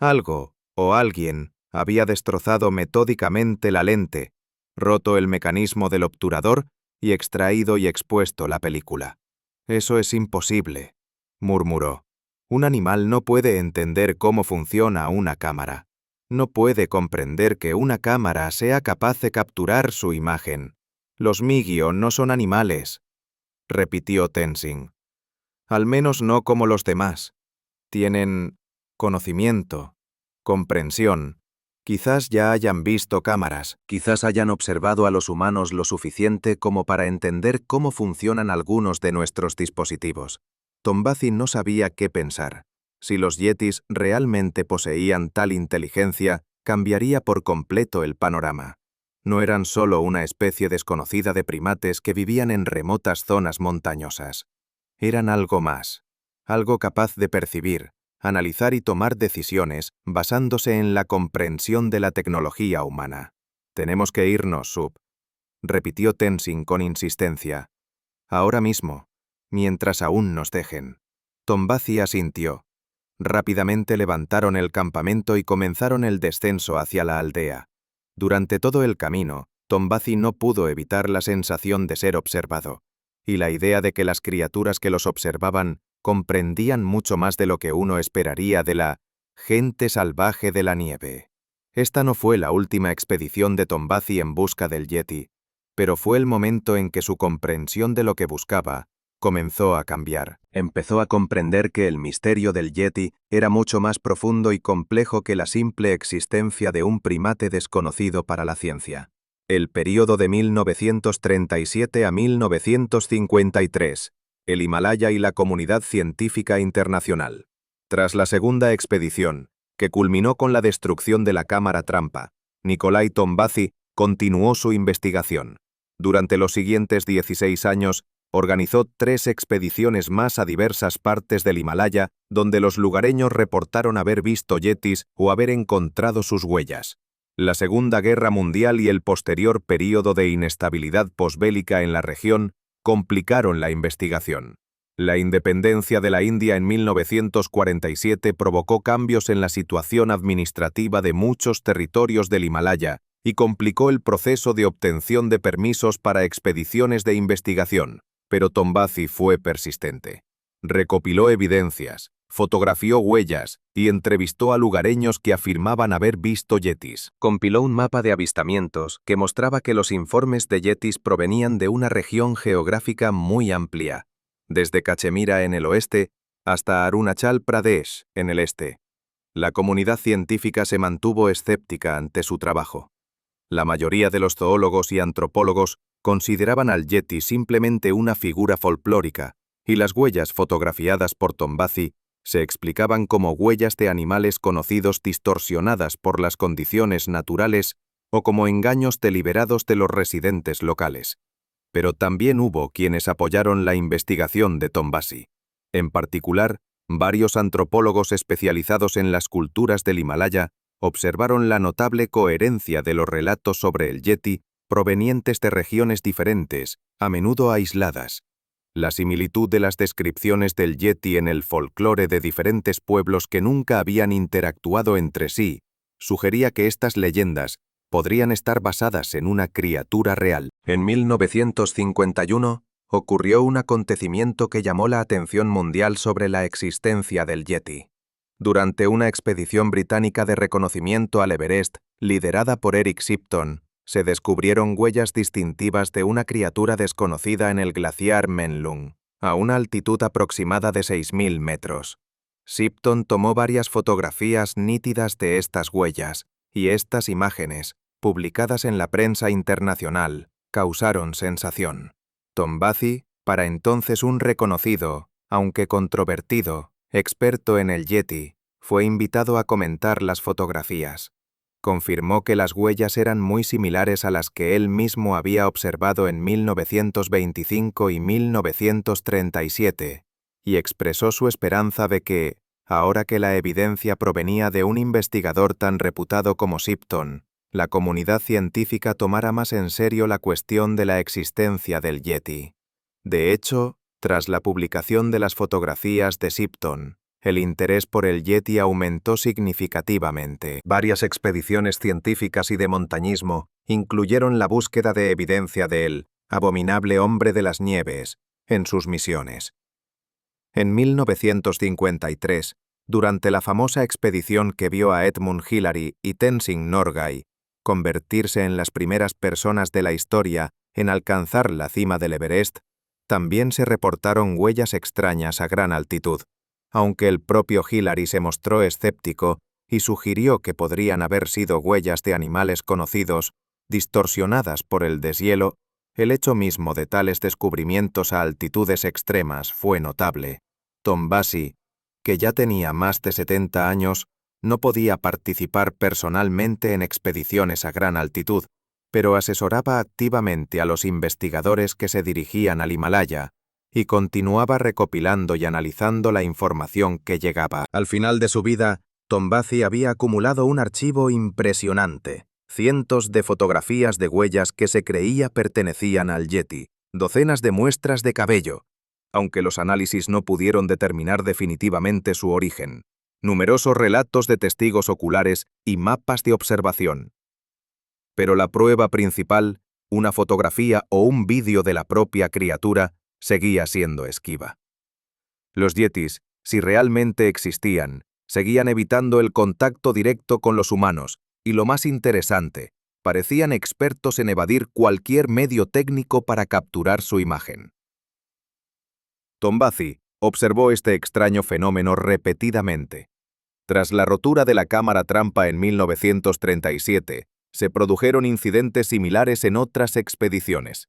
Algo, o alguien, había destrozado metódicamente la lente, roto el mecanismo del obturador y extraído y expuesto la película. «Eso es imposible», murmuró. «Un animal no puede entender cómo funciona una cámara. No puede comprender que una cámara sea capaz de capturar su imagen. Los Migio no son animales», repitió Tenzin. «Al menos no como los demás. Tienen conocimiento, comprensión. Quizás ya hayan visto cámaras, quizás hayan observado a los humanos lo suficiente como para entender cómo funcionan algunos de nuestros dispositivos». Tombazi no sabía qué pensar. Si los yetis realmente poseían tal inteligencia, cambiaría por completo el panorama. No eran solo una especie desconocida de primates que vivían en remotas zonas montañosas. Eran algo más, algo capaz de percibir, analizar y tomar decisiones basándose en la comprensión de la tecnología humana. «Tenemos que irnos, Sub», repitió Tenzin con insistencia. «Ahora mismo, mientras aún nos dejen». Tombazi asintió. Rápidamente levantaron el campamento y comenzaron el descenso hacia la aldea. Durante todo el camino, Tombazi no pudo evitar la sensación de ser observado, y la idea de que las criaturas que los observaban comprendían mucho más de lo que uno esperaría de la gente salvaje de la nieve. Esta no fue la última expedición de Tombazi en busca del Yeti, pero fue el momento en que su comprensión de lo que buscaba comenzó a cambiar. Empezó a comprender que el misterio del Yeti era mucho más profundo y complejo que la simple existencia de un primate desconocido para la ciencia. El período de 1937 a 1953. El Himalaya y la comunidad científica internacional. Tras la segunda expedición, que culminó con la destrucción de la cámara trampa, Nikolai Tombazi continuó su investigación. Durante los siguientes 16 años, organizó 3 expediciones más a diversas partes del Himalaya, donde los lugareños reportaron haber visto yetis o haber encontrado sus huellas. La Segunda Guerra Mundial y el posterior período de inestabilidad posbélica en la región complicaron la investigación. La independencia de la India en 1947 provocó cambios en la situación administrativa de muchos territorios del Himalaya y complicó el proceso de obtención de permisos para expediciones de investigación. Pero Tombazi fue persistente. Recopiló evidencias, fotografió huellas y entrevistó a lugareños que afirmaban haber visto yetis. Compiló un mapa de avistamientos que mostraba que los informes de yetis provenían de una región geográfica muy amplia, desde Cachemira en el oeste hasta Arunachal Pradesh en el este. La comunidad científica se mantuvo escéptica ante su trabajo. La mayoría de los zoólogos y antropólogos consideraban al yeti simplemente una figura folclórica, y las huellas fotografiadas por Tombazi se explicaban como huellas de animales conocidos distorsionadas por las condiciones naturales o como engaños deliberados de los residentes locales. Pero también hubo quienes apoyaron la investigación de Tombazi. En particular, varios antropólogos especializados en las culturas del Himalaya observaron la notable coherencia de los relatos sobre el yeti provenientes de regiones diferentes, a menudo aisladas. La similitud de las descripciones del yeti en el folclore de diferentes pueblos que nunca habían interactuado entre sí sugería que estas leyendas podrían estar basadas en una criatura real. En 1951 ocurrió un acontecimiento que llamó la atención mundial sobre la existencia del Yeti. Durante una expedición británica de reconocimiento al Everest, liderada por Eric Shipton, se descubrieron huellas distintivas de una criatura desconocida en el glaciar Menlung, a una altitud aproximada de 6.000 metros. Shipton tomó varias fotografías nítidas de estas huellas, y estas imágenes, publicadas en la prensa internacional, causaron sensación. Tombazzi, para entonces un reconocido, aunque controvertido, experto en el Yeti, fue invitado a comentar las fotografías. Confirmó que las huellas eran muy similares a las que él mismo había observado en 1925 y 1937, y expresó su esperanza de que, ahora que la evidencia provenía de un investigador tan reputado como Shipton, la comunidad científica tomara más en serio la cuestión de la existencia del Yeti. De hecho, tras la publicación de las fotografías de Shipton, el interés por el Yeti aumentó significativamente. Varias expediciones científicas y de montañismo incluyeron la búsqueda de evidencia del abominable hombre de las nieves en sus misiones. En 1953, durante la famosa expedición que vio a Edmund Hillary y Tenzing Norgay convertirse en las primeras personas de la historia en alcanzar la cima del Everest, también se reportaron huellas extrañas a gran altitud, aunque el propio Hillary se mostró escéptico y sugirió que podrían haber sido huellas de animales conocidos, distorsionadas por el deshielo. El hecho mismo de tales descubrimientos a altitudes extremas fue notable. Tombazzi, que ya tenía más de 70 años, no podía participar personalmente en expediciones a gran altitud, pero asesoraba activamente a los investigadores que se dirigían al Himalaya y continuaba recopilando y analizando la información que llegaba. Al final de su vida, Tombazzi había acumulado un archivo impresionante. Cientos de fotografías de huellas que se creía pertenecían al Yeti, docenas de muestras de cabello, aunque los análisis no pudieron determinar definitivamente su origen, numerosos relatos de testigos oculares y mapas de observación. Pero la prueba principal, una fotografía o un vídeo de la propia criatura, seguía siendo esquiva. Los yetis, si realmente existían, seguían evitando el contacto directo con los humanos, y lo más interesante, parecían expertos en evadir cualquier medio técnico para capturar su imagen. Tombazzi observó este extraño fenómeno repetidamente. Tras la rotura de la cámara trampa en 1937, se produjeron incidentes similares en otras expediciones.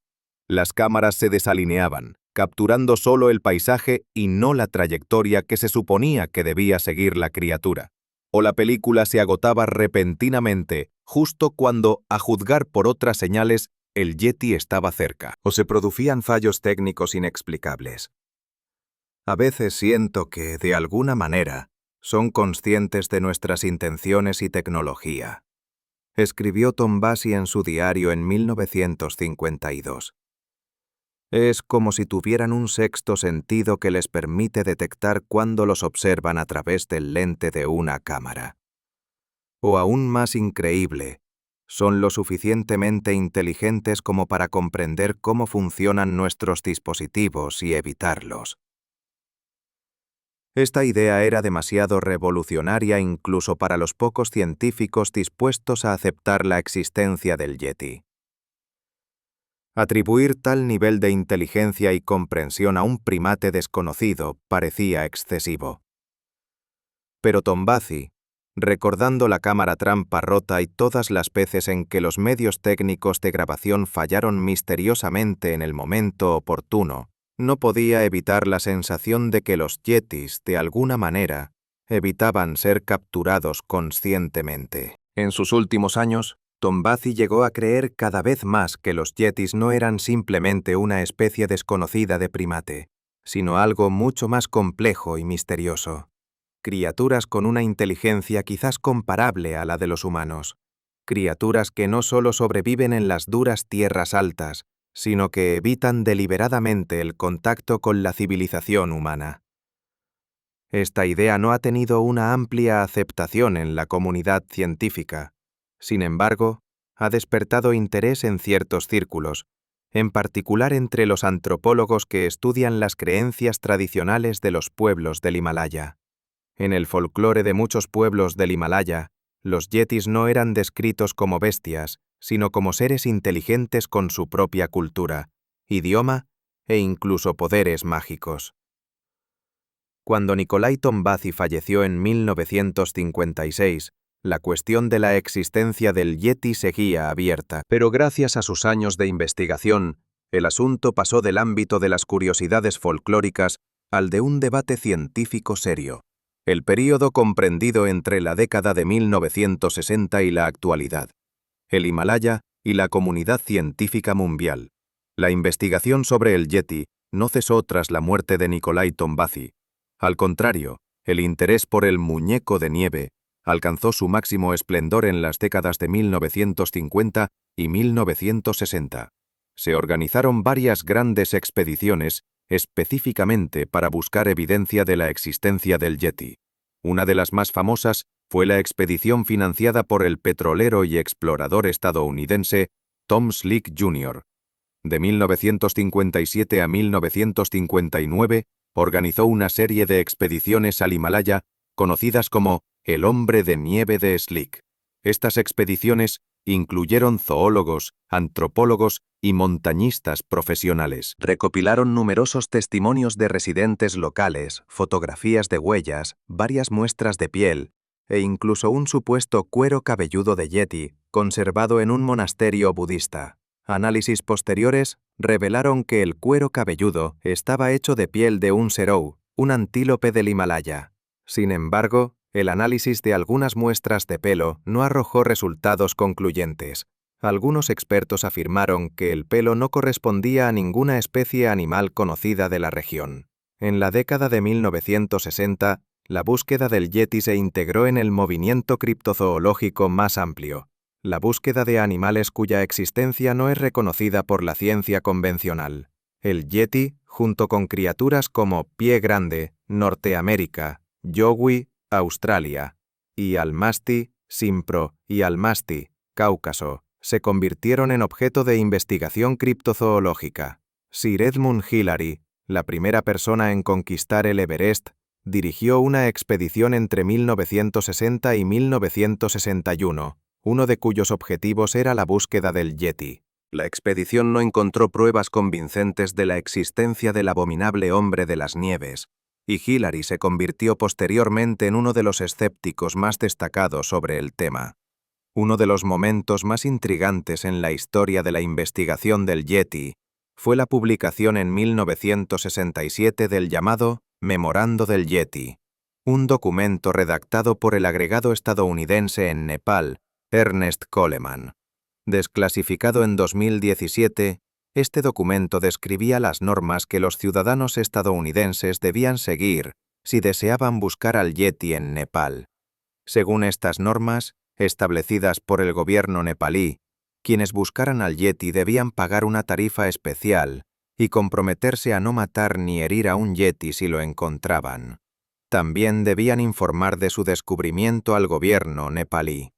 Las cámaras se desalineaban, capturando solo el paisaje y no la trayectoria que se suponía que debía seguir la criatura. O la película se agotaba repentinamente, justo cuando, a juzgar por otras señales, el Yeti estaba cerca. O se producían fallos técnicos inexplicables. A veces siento que, de alguna manera, son conscientes de nuestras intenciones y tecnología, escribió Tombazzi en su diario en 1952. Es como si tuvieran un sexto sentido que les permite detectar cuando los observan a través del lente de una cámara. O aún más increíble, son lo suficientemente inteligentes como para comprender cómo funcionan nuestros dispositivos y evitarlos. Esta idea era demasiado revolucionaria incluso para los pocos científicos dispuestos a aceptar la existencia del Yeti. Atribuir tal nivel de inteligencia y comprensión a un primate desconocido parecía excesivo. Pero Tombazzi, recordando la cámara trampa rota y todas las veces en que los medios técnicos de grabación fallaron misteriosamente en el momento oportuno, no podía evitar la sensación de que los yetis, de alguna manera, evitaban ser capturados conscientemente. En sus últimos años, Tombazzi llegó a creer cada vez más que los yetis no eran simplemente una especie desconocida de primate, sino algo mucho más complejo y misterioso. Criaturas con una inteligencia quizás comparable a la de los humanos. Criaturas que no solo sobreviven en las duras tierras altas, sino que evitan deliberadamente el contacto con la civilización humana. Esta idea no ha tenido una amplia aceptación en la comunidad científica. Sin embargo, ha despertado interés en ciertos círculos, en particular entre los antropólogos que estudian las creencias tradicionales de los pueblos del Himalaya. En el folclore de muchos pueblos del Himalaya, los yetis no eran descritos como bestias, sino como seres inteligentes con su propia cultura, idioma e incluso poderes mágicos. Cuando Nikolai Tombazi falleció en 1956, la cuestión de la existencia del yeti seguía abierta. Pero gracias a sus años de investigación, el asunto pasó del ámbito de las curiosidades folclóricas al de un debate científico serio. El período comprendido entre la década de 1960 y la actualidad. El Himalaya y la comunidad científica mundial. La investigación sobre el yeti no cesó tras la muerte de Nikolai Tombazi. Al contrario, el interés por el muñeco de nieve alcanzó su máximo esplendor en las décadas de 1950 y 1960. Se organizaron varias grandes expediciones específicamente para buscar evidencia de la existencia del yeti. Una de las más famosas fue la expedición financiada por el petrolero y explorador estadounidense Tom Slick Jr. De 1957 a 1959, organizó una serie de expediciones al Himalaya conocidas como el Hombre de Nieve de Slick. Estas expediciones incluyeron zoólogos, antropólogos y montañistas profesionales. Recopilaron numerosos testimonios de residentes locales, fotografías de huellas, varias muestras de piel e incluso un supuesto cuero cabelludo de yeti conservado en un monasterio budista. Análisis posteriores revelaron que el cuero cabelludo estaba hecho de piel de un serou, un antílope del Himalaya. Sin embargo, el análisis de algunas muestras de pelo no arrojó resultados concluyentes. Algunos expertos afirmaron que el pelo no correspondía a ninguna especie animal conocida de la región. En la década de 1960, la búsqueda del yeti se integró en el movimiento criptozoológico más amplio, la búsqueda de animales cuya existencia no es reconocida por la ciencia convencional. El yeti, junto con criaturas como pie grande, Norteamérica, yowie, Australia, y almasti, simpro, y almasti, Cáucaso, se convirtieron en objeto de investigación criptozoológica. Sir Edmund Hillary, la primera persona en conquistar el Everest, dirigió una expedición entre 1960 y 1961, uno de cuyos objetivos era la búsqueda del yeti. La expedición no encontró pruebas convincentes de la existencia del abominable hombre de las nieves, y Hillary se convirtió posteriormente en uno de los escépticos más destacados sobre el tema. Uno de los momentos más intrigantes en la historia de la investigación del yeti fue la publicación en 1967 del llamado Memorando del Yeti, un documento redactado por el agregado estadounidense en Nepal, Ernest Coleman. Desclasificado en 2017, este documento describía las normas que los ciudadanos estadounidenses debían seguir si deseaban buscar al yeti en Nepal. Según estas normas, establecidas por el gobierno nepalí, quienes buscaran al yeti debían pagar una tarifa especial y comprometerse a no matar ni herir a un yeti si lo encontraban. También debían informar de su descubrimiento al gobierno nepalí.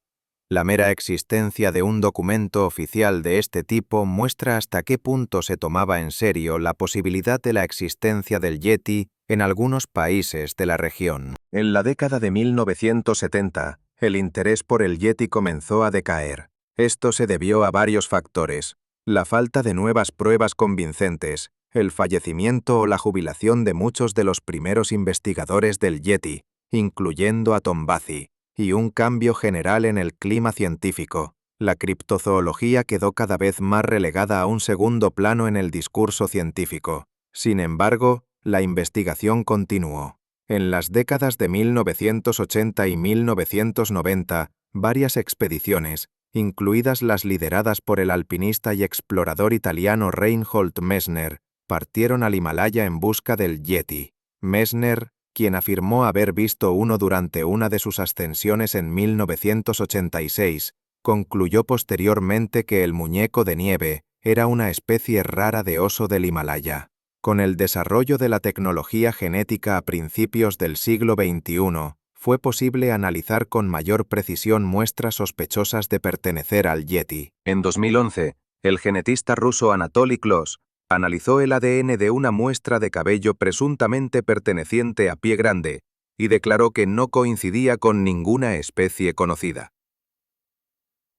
La mera existencia de un documento oficial de este tipo muestra hasta qué punto se tomaba en serio la posibilidad de la existencia del yeti en algunos países de la región. En la década de 1970, el interés por el yeti comenzó a decaer. Esto se debió a varios factores: la falta de nuevas pruebas convincentes, el fallecimiento o la jubilación de muchos de los primeros investigadores del yeti, incluyendo a Tombazi, y un cambio general en el clima científico. La criptozoología quedó cada vez más relegada a un segundo plano en el discurso científico. Sin embargo, la investigación continuó. En las décadas de 1980 y 1990, varias expediciones, incluidas las lideradas por el alpinista y explorador italiano Reinhold Messner, partieron al Himalaya en busca del yeti. Messner, quien afirmó haber visto uno durante una de sus ascensiones en 1986, concluyó posteriormente que el muñeco de nieve era una especie rara de oso del Himalaya. Con el desarrollo de la tecnología genética a principios del siglo XXI, fue posible analizar con mayor precisión muestras sospechosas de pertenecer al Yeti. En 2011, el genetista ruso Anatoly Klos analizó el ADN de una muestra de cabello presuntamente perteneciente a Pie Grande y declaró que no coincidía con ninguna especie conocida.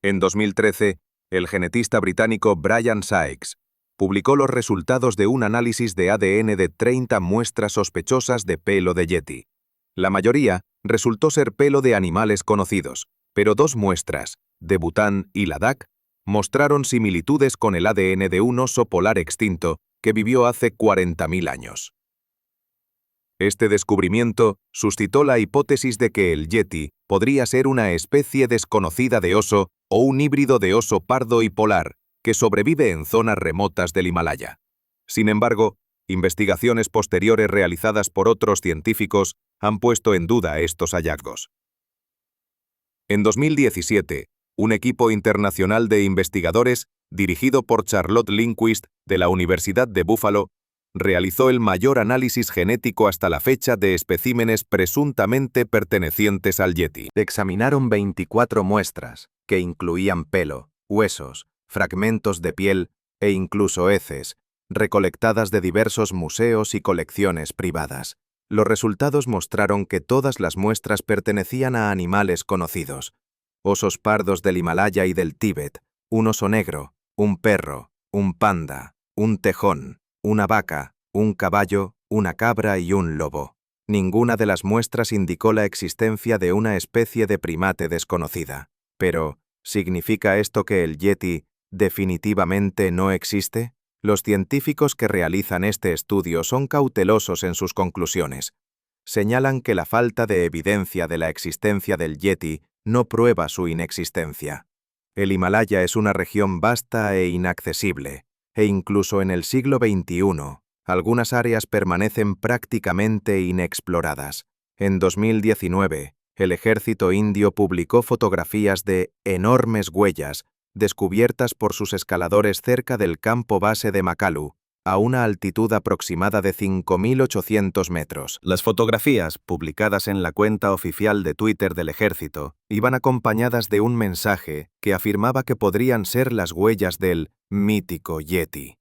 En 2013, el genetista británico Brian Sykes publicó los resultados de un análisis de ADN de 30 muestras sospechosas de pelo de Yeti. La mayoría resultó ser pelo de animales conocidos, pero 2 muestras, de Bután y Ladakh, mostraron similitudes con el ADN de un oso polar extinto que vivió hace 40.000 años. Este descubrimiento suscitó la hipótesis de que el Yeti podría ser una especie desconocida de oso o un híbrido de oso pardo y polar que sobrevive en zonas remotas del Himalaya. Sin embargo, investigaciones posteriores realizadas por otros científicos han puesto en duda estos hallazgos. En 2017, un equipo internacional de investigadores, dirigido por Charlotte Lindquist de la Universidad de Buffalo, realizó el mayor análisis genético hasta la fecha de especímenes presuntamente pertenecientes al Yeti. Examinaron 24 muestras, que incluían pelo, huesos, fragmentos de piel e incluso heces, recolectadas de diversos museos y colecciones privadas. Los resultados mostraron que todas las muestras pertenecían a animales conocidos: osos pardos del Himalaya y del Tíbet, un oso negro, un perro, un panda, un tejón, una vaca, un caballo, una cabra y un lobo. Ninguna de las muestras indicó la existencia de una especie de primate desconocida. Pero, ¿significa esto que el Yeti definitivamente no existe? Los científicos que realizan este estudio son cautelosos en sus conclusiones. Señalan que la falta de evidencia de la existencia del Yeti no prueba su inexistencia. El Himalaya es una región vasta e inaccesible, e incluso en el siglo XXI, algunas áreas permanecen prácticamente inexploradas. En 2019, el ejército indio publicó fotografías de enormes huellas descubiertas por sus escaladores cerca del campo base de Makalu, a una altitud aproximada de 5.800 metros. Las fotografías, publicadas en la cuenta oficial de Twitter del ejército, iban acompañadas de un mensaje que afirmaba que podrían ser las huellas del mítico Yeti.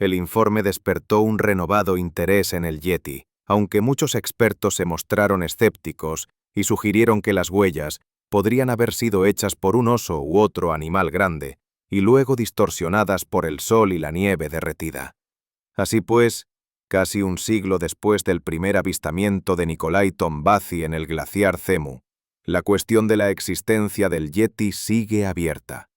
El informe despertó un renovado interés en el Yeti, aunque muchos expertos se mostraron escépticos y sugirieron que las huellas podrían haber sido hechas por un oso u otro animal grande, y luego distorsionadas por el sol y la nieve derretida. Así pues, casi un siglo después del primer avistamiento de Nikolai Tombazi en el glaciar Zemu, la cuestión de la existencia del Yeti sigue abierta.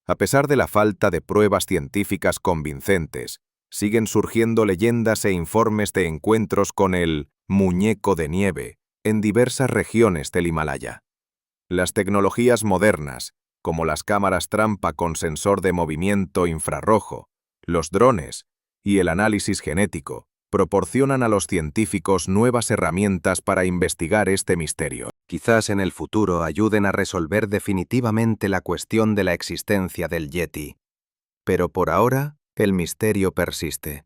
A pesar de la falta de pruebas científicas convincentes, siguen surgiendo leyendas e informes de encuentros con el muñeco de nieve en diversas regiones del Himalaya. Las tecnologías modernas, como las cámaras trampa con sensor de movimiento infrarrojo, los drones y el análisis genético, proporcionan a los científicos nuevas herramientas para investigar este misterio. Quizás en el futuro ayuden a resolver definitivamente la cuestión de la existencia del Yeti. Pero por ahora, el misterio persiste.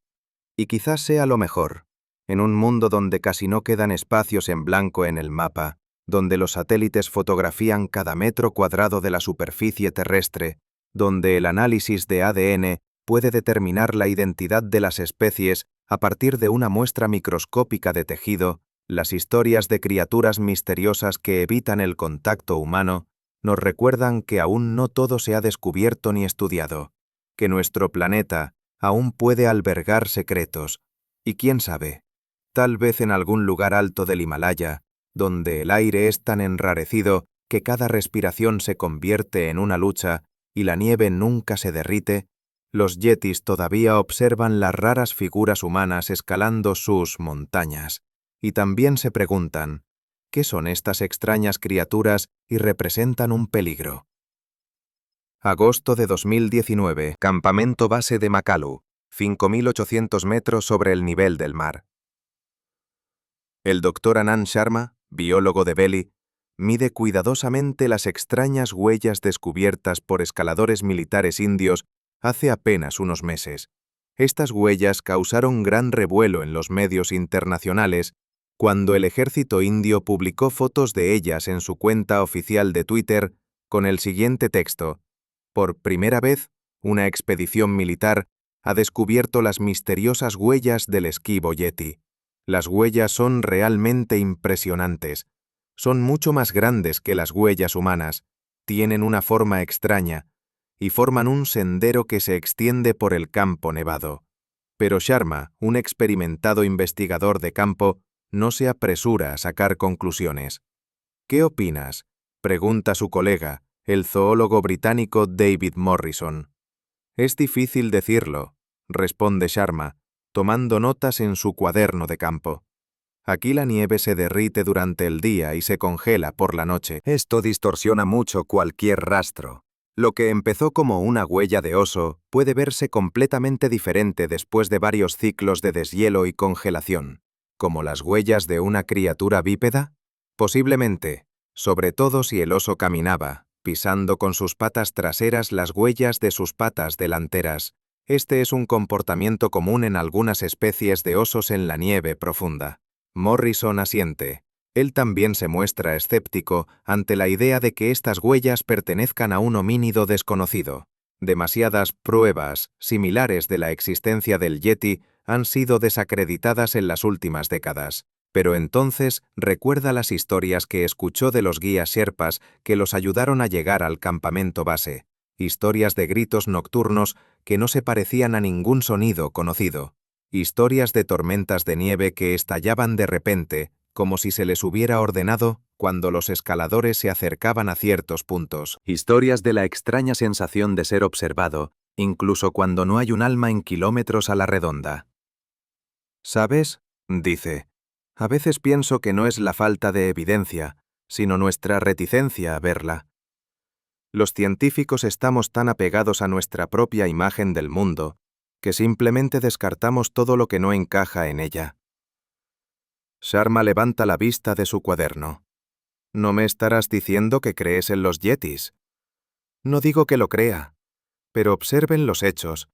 Y quizás sea lo mejor. En un mundo donde casi no quedan espacios en blanco en el mapa, donde los satélites fotografían cada metro cuadrado de la superficie terrestre, donde el análisis de ADN puede determinar la identidad de las especies a partir de una muestra microscópica de tejido, las historias de criaturas misteriosas que evitan el contacto humano nos recuerdan que aún no todo se ha descubierto ni estudiado, que nuestro planeta aún puede albergar secretos, y quién sabe, tal vez en algún lugar alto del Himalaya, donde el aire es tan enrarecido que cada respiración se convierte en una lucha y la nieve nunca se derrite, los yetis todavía observan las raras figuras humanas escalando sus montañas, y también se preguntan, ¿qué son estas extrañas criaturas y representan un peligro? Agosto de 2019, campamento base de Makalu, 5.800 metros sobre el nivel del mar. El Dr. Anand Sharma, biólogo de Belly, mide cuidadosamente las extrañas huellas descubiertas por escaladores militares indios hace apenas unos meses. Estas huellas causaron gran revuelo en los medios internacionales cuando el ejército indio publicó fotos de ellas en su cuenta oficial de Twitter con el siguiente texto: por primera vez, una expedición militar ha descubierto las misteriosas huellas del esquivo Yeti. Las huellas son realmente impresionantes. Son mucho más grandes que las huellas humanas, tienen una forma extraña y forman un sendero que se extiende por el campo nevado. Pero Sharma, un experimentado investigador de campo, no se apresura a sacar conclusiones. ¿Qué opinas?, pregunta su colega, el zoólogo británico David Morrison. Es difícil decirlo, responde Sharma, tomando notas en su cuaderno de campo. Aquí la nieve se derrite durante el día y se congela por la noche. Esto distorsiona mucho cualquier rastro. Lo que empezó como una huella de oso puede verse completamente diferente después de varios ciclos de deshielo y congelación. ¿Como las huellas de una criatura bípeda? Posiblemente, sobre todo si el oso caminaba, pisando con sus patas traseras las huellas de sus patas delanteras. Este es un comportamiento común en algunas especies de osos en la nieve profunda. Morrison asiente. Él también se muestra escéptico ante la idea de que estas huellas pertenezcan a un homínido desconocido. Demasiadas pruebas similares de la existencia del Yeti han sido desacreditadas en las últimas décadas. Pero entonces recuerda las historias que escuchó de los guías sherpas que los ayudaron a llegar al campamento base. Historias de gritos nocturnos que no se parecían a ningún sonido conocido. Historias de tormentas de nieve que estallaban de repente, como si se les hubiera ordenado cuando los escaladores se acercaban a ciertos puntos. Historias de la extraña sensación de ser observado, incluso cuando no hay un alma en kilómetros a la redonda. ¿Sabes?, dice. A veces pienso que no es la falta de evidencia, sino nuestra reticencia a verla. Los científicos estamos tan apegados a nuestra propia imagen del mundo, que simplemente descartamos todo lo que no encaja en ella. Sharma levanta la vista de su cuaderno. ¿No me estarás diciendo que crees en los yetis? No digo que lo crea, pero observen los hechos.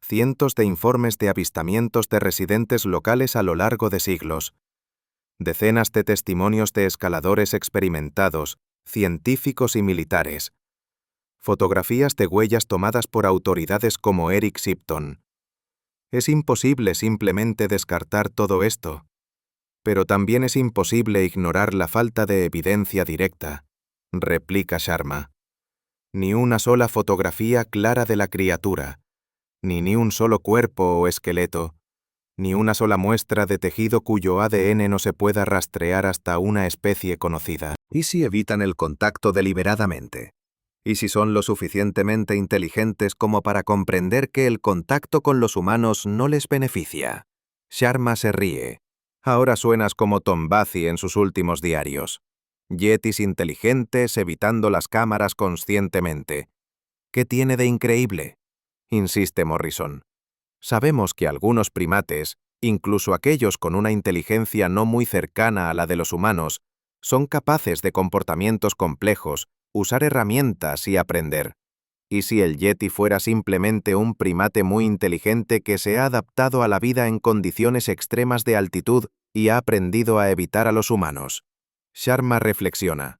Cientos de informes de avistamientos de residentes locales a lo largo de siglos. Decenas de testimonios de escaladores experimentados, científicos y militares. Fotografías de huellas tomadas por autoridades como Eric Shipton. Es imposible simplemente descartar todo esto. Pero también es imposible ignorar la falta de evidencia directa, replica Sharma. Ni una sola fotografía clara de la criatura, ni un solo cuerpo o esqueleto, ni una sola muestra de tejido cuyo ADN no se pueda rastrear hasta una especie conocida. ¿Y si evitan el contacto deliberadamente? ¿Y si son lo suficientemente inteligentes como para comprender que el contacto con los humanos no les beneficia? Sharma se ríe. Ahora suenas como Tom Bathy en sus últimos diarios. Yetis inteligentes evitando las cámaras conscientemente. ¿Qué tiene de increíble?, insiste Morrison. Sabemos que algunos primates, incluso aquellos con una inteligencia no muy cercana a la de los humanos, son capaces de comportamientos complejos, usar herramientas y aprender. ¿Y si el Yeti fuera simplemente un primate muy inteligente que se ha adaptado a la vida en condiciones extremas de altitud y ha aprendido a evitar a los humanos? Sharma reflexiona.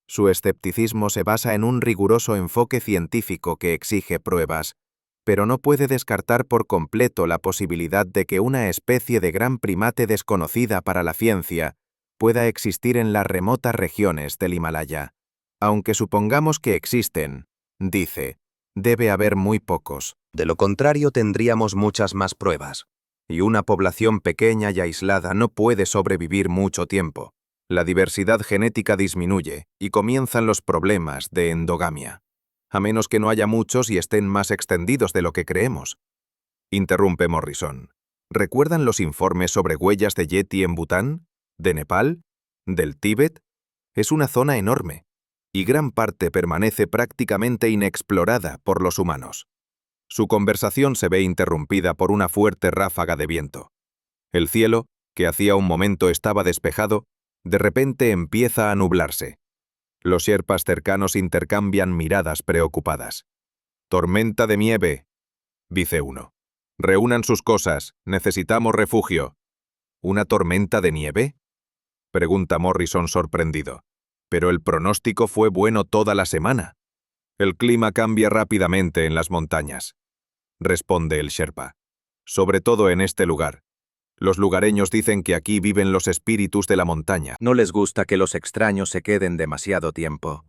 Su escepticismo se basa en un riguroso enfoque científico que exige pruebas, pero no puede descartar por completo la posibilidad de que una especie de gran primate desconocida para la ciencia pueda existir en las remotas regiones del Himalaya. Aunque supongamos que existen, dice, debe haber muy pocos. De lo contrario tendríamos muchas más pruebas. Y una población pequeña y aislada no puede sobrevivir mucho tiempo. La diversidad genética disminuye y comienzan los problemas de endogamia. A menos que no haya muchos y estén más extendidos de lo que creemos. Interrumpe Morrison. ¿Recuerdan los informes sobre huellas de Yeti en Bután? ¿De Nepal? ¿Del Tíbet? Es una zona enorme, y gran parte permanece prácticamente inexplorada por los humanos. Su conversación se ve interrumpida por una fuerte ráfaga de viento. El cielo, que hacía un momento estaba despejado, de repente empieza a nublarse. Los sherpas cercanos intercambian miradas preocupadas. «Tormenta de nieve», dice uno. «Reúnan sus cosas, necesitamos refugio». ¿Una tormenta de nieve?, pregunta Morrison sorprendido. Pero el pronóstico fue bueno toda la semana. El clima cambia rápidamente en las montañas, responde el Sherpa. Sobre todo en este lugar. Los lugareños dicen que aquí viven los espíritus de la montaña. No les gusta que los extraños se queden demasiado tiempo.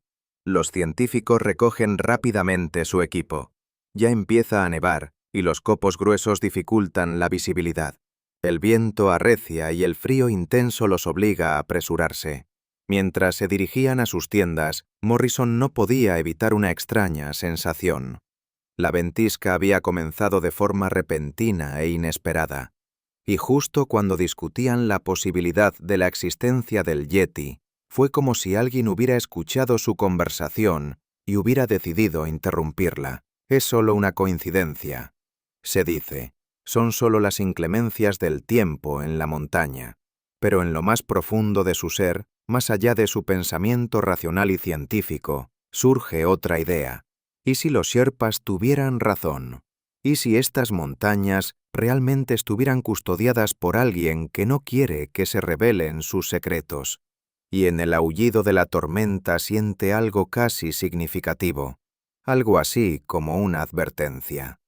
Los científicos recogen rápidamente su equipo. Ya empieza a nevar y los copos gruesos dificultan la visibilidad. El viento arrecia y el frío intenso los obliga a apresurarse. Mientras se dirigían a sus tiendas, Morrison no podía evitar una extraña sensación. La ventisca había comenzado de forma repentina e inesperada. Y justo cuando discutían la posibilidad de la existencia del Yeti, fue como si alguien hubiera escuchado su conversación y hubiera decidido interrumpirla. Es solo una coincidencia, se dice. Son solo las inclemencias del tiempo en la montaña. Pero en lo más profundo de su ser, más allá de su pensamiento racional y científico, surge otra idea. ¿Y si los Sherpas tuvieran razón? ¿Y si estas montañas realmente estuvieran custodiadas por alguien que no quiere que se revelen sus secretos? Y en el aullido de la tormenta siente algo casi significativo, algo así como una advertencia.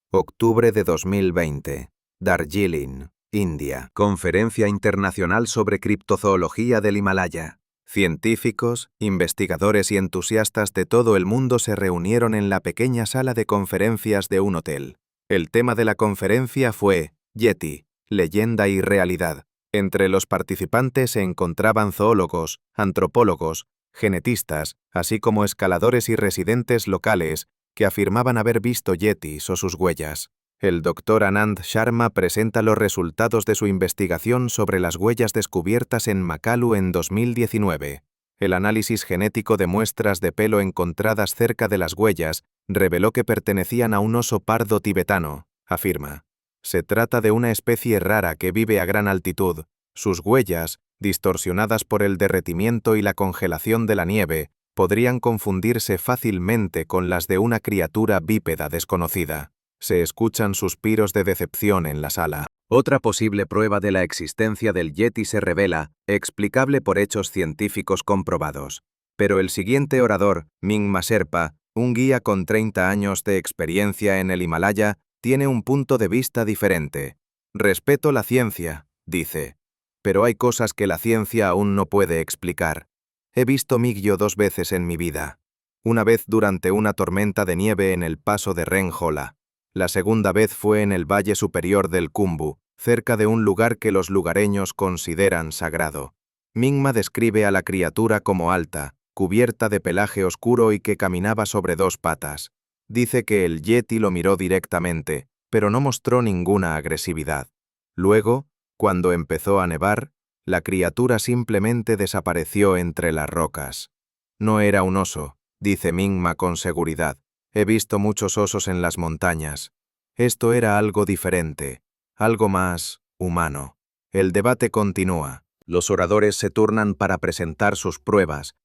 Octubre de 2020. Darjeeling, India. Conferencia Internacional sobre Criptozoología del Himalaya. Científicos, investigadores y entusiastas de todo el mundo se reunieron en la pequeña sala de conferencias de un hotel. El tema de la conferencia fue Yeti, leyenda y realidad. Entre los participantes se encontraban zoólogos, antropólogos, genetistas, así como escaladores y residentes locales que afirmaban haber visto yetis o sus huellas. El Dr. Anand Sharma presenta los resultados de su investigación sobre las huellas descubiertas en Makalu en 2019. El análisis genético de muestras de pelo encontradas cerca de las huellas reveló que pertenecían a un oso pardo tibetano, afirma. Se trata de una especie rara que vive a gran altitud. Sus huellas, distorsionadas por el derretimiento y la congelación de la nieve, podrían confundirse fácilmente con las de una criatura bípeda desconocida. Se escuchan suspiros de decepción en la sala. Otra posible prueba de la existencia del Yeti se revela, explicable por hechos científicos comprobados. Pero el siguiente orador, Mingma Sherpa, un guía con 30 años de experiencia en el Himalaya, tiene un punto de vista diferente. Respeto la ciencia, dice. Pero hay cosas que la ciencia aún no puede explicar. He visto Migyo 2 veces en mi vida. Una vez durante una tormenta de nieve en el paso de Renjola. La segunda vez fue en el valle superior del Khumbu, cerca de un lugar que los lugareños consideran sagrado. Mingma describe a la criatura como alta, cubierta de pelaje oscuro y que caminaba sobre 2 patas. Dice que el Yeti lo miró directamente, pero no mostró ninguna agresividad. Luego, cuando empezó a nevar, la criatura simplemente desapareció entre las rocas. No era un oso, dice Mingma con seguridad. He visto muchos osos en las montañas. Esto era algo diferente, algo más humano. El debate continúa. Los oradores se turnan para presentar sus pruebas,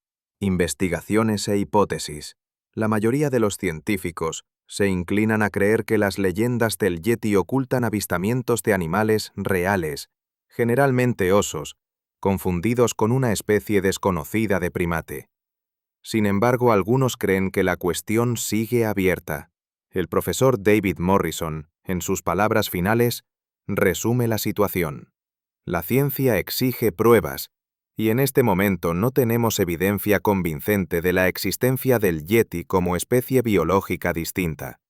investigaciones e hipótesis. La mayoría de los científicos se inclinan a creer que las leyendas del Yeti ocultan avistamientos de animales reales, generalmente osos, confundidos con una especie desconocida de primate. Sin embargo, algunos creen que la cuestión sigue abierta. El profesor David Morrison, en sus palabras finales, resume la situación. La ciencia exige pruebas, y en este momento no tenemos evidencia convincente de la existencia del Yeti como especie biológica distinta.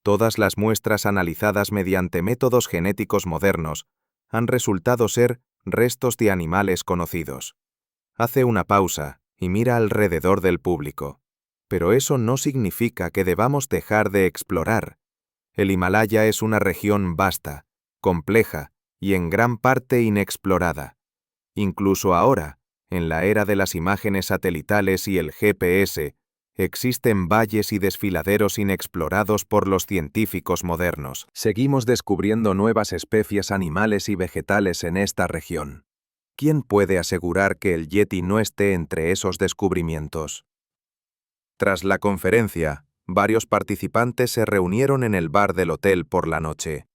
Todas las muestras analizadas mediante métodos genéticos modernos han resultado ser restos de animales conocidos. Hace una pausa y mira alrededor del público. Pero eso no significa que debamos dejar de explorar. El Himalaya es una región vasta, compleja y en gran parte inexplorada. Incluso ahora, en la era de las imágenes satelitales y el GPS, existen valles y desfiladeros inexplorados por los científicos modernos. Seguimos descubriendo nuevas especies animales y vegetales en esta región. ¿Quién puede asegurar que el Yeti no esté entre esos descubrimientos? Tras la conferencia, varios participantes se reunieron en el bar del hotel por la noche.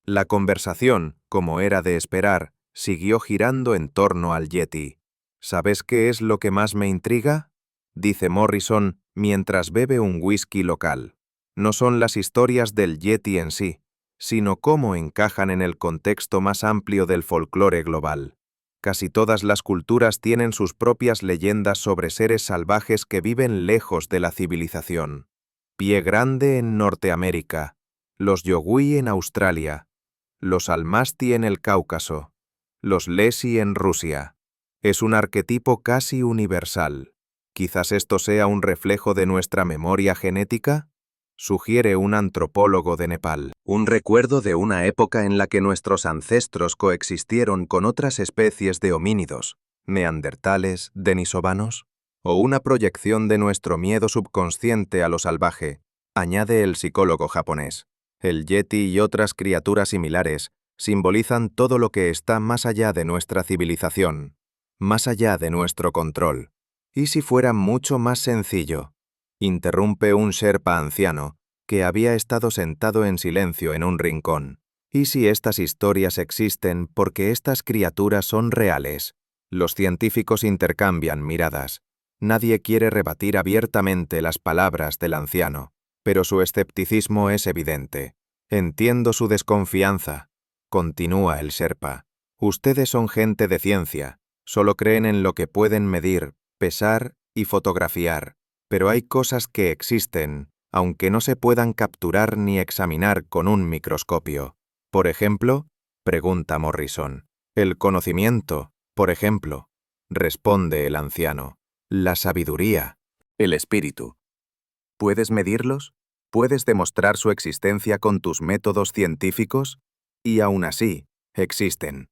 La conversación, como era de esperar, Siguió girando en torno al Yeti. ¿Sabes qué es lo que más me intriga?, dice Morrison mientras bebe un whisky local. No son las historias del Yeti en sí, sino cómo encajan en el contexto más amplio del folclore global. Casi todas las culturas tienen sus propias leyendas sobre seres salvajes que viven lejos de la civilización. Pie Grande en Norteamérica, los Yogui en Australia, los Almasti en el Cáucaso, los Lesi en Rusia. Es un arquetipo casi universal. ¿Quizás esto sea un reflejo de nuestra memoria genética?, sugiere un antropólogo de Nepal. Un recuerdo de una época en la que nuestros ancestros coexistieron con otras especies de homínidos, neandertales, denisovanos, o una proyección de nuestro miedo subconsciente a lo salvaje, añade el psicólogo japonés. El Yeti y otras criaturas similares simbolizan todo lo que está más allá de nuestra civilización, más allá de nuestro control. ¿Y si fuera mucho más sencillo?, interrumpe un sherpa anciano que había estado sentado en silencio en un rincón. ¿Y si estas historias existen porque estas criaturas son reales? Los científicos intercambian miradas. Nadie quiere rebatir abiertamente las palabras del anciano, pero su escepticismo es evidente. Entiendo su desconfianza, continúa el sherpa. Ustedes son gente de ciencia, solo creen en lo que pueden medir, pesar y fotografiar. Pero hay cosas que existen, aunque no se puedan capturar ni examinar con un microscopio. Por ejemplo, pregunta Morrison. El conocimiento, por ejemplo, responde el anciano. La sabiduría, el espíritu. ¿Puedes medirlos? ¿Puedes demostrar su existencia con tus métodos científicos? Y aún así, existen.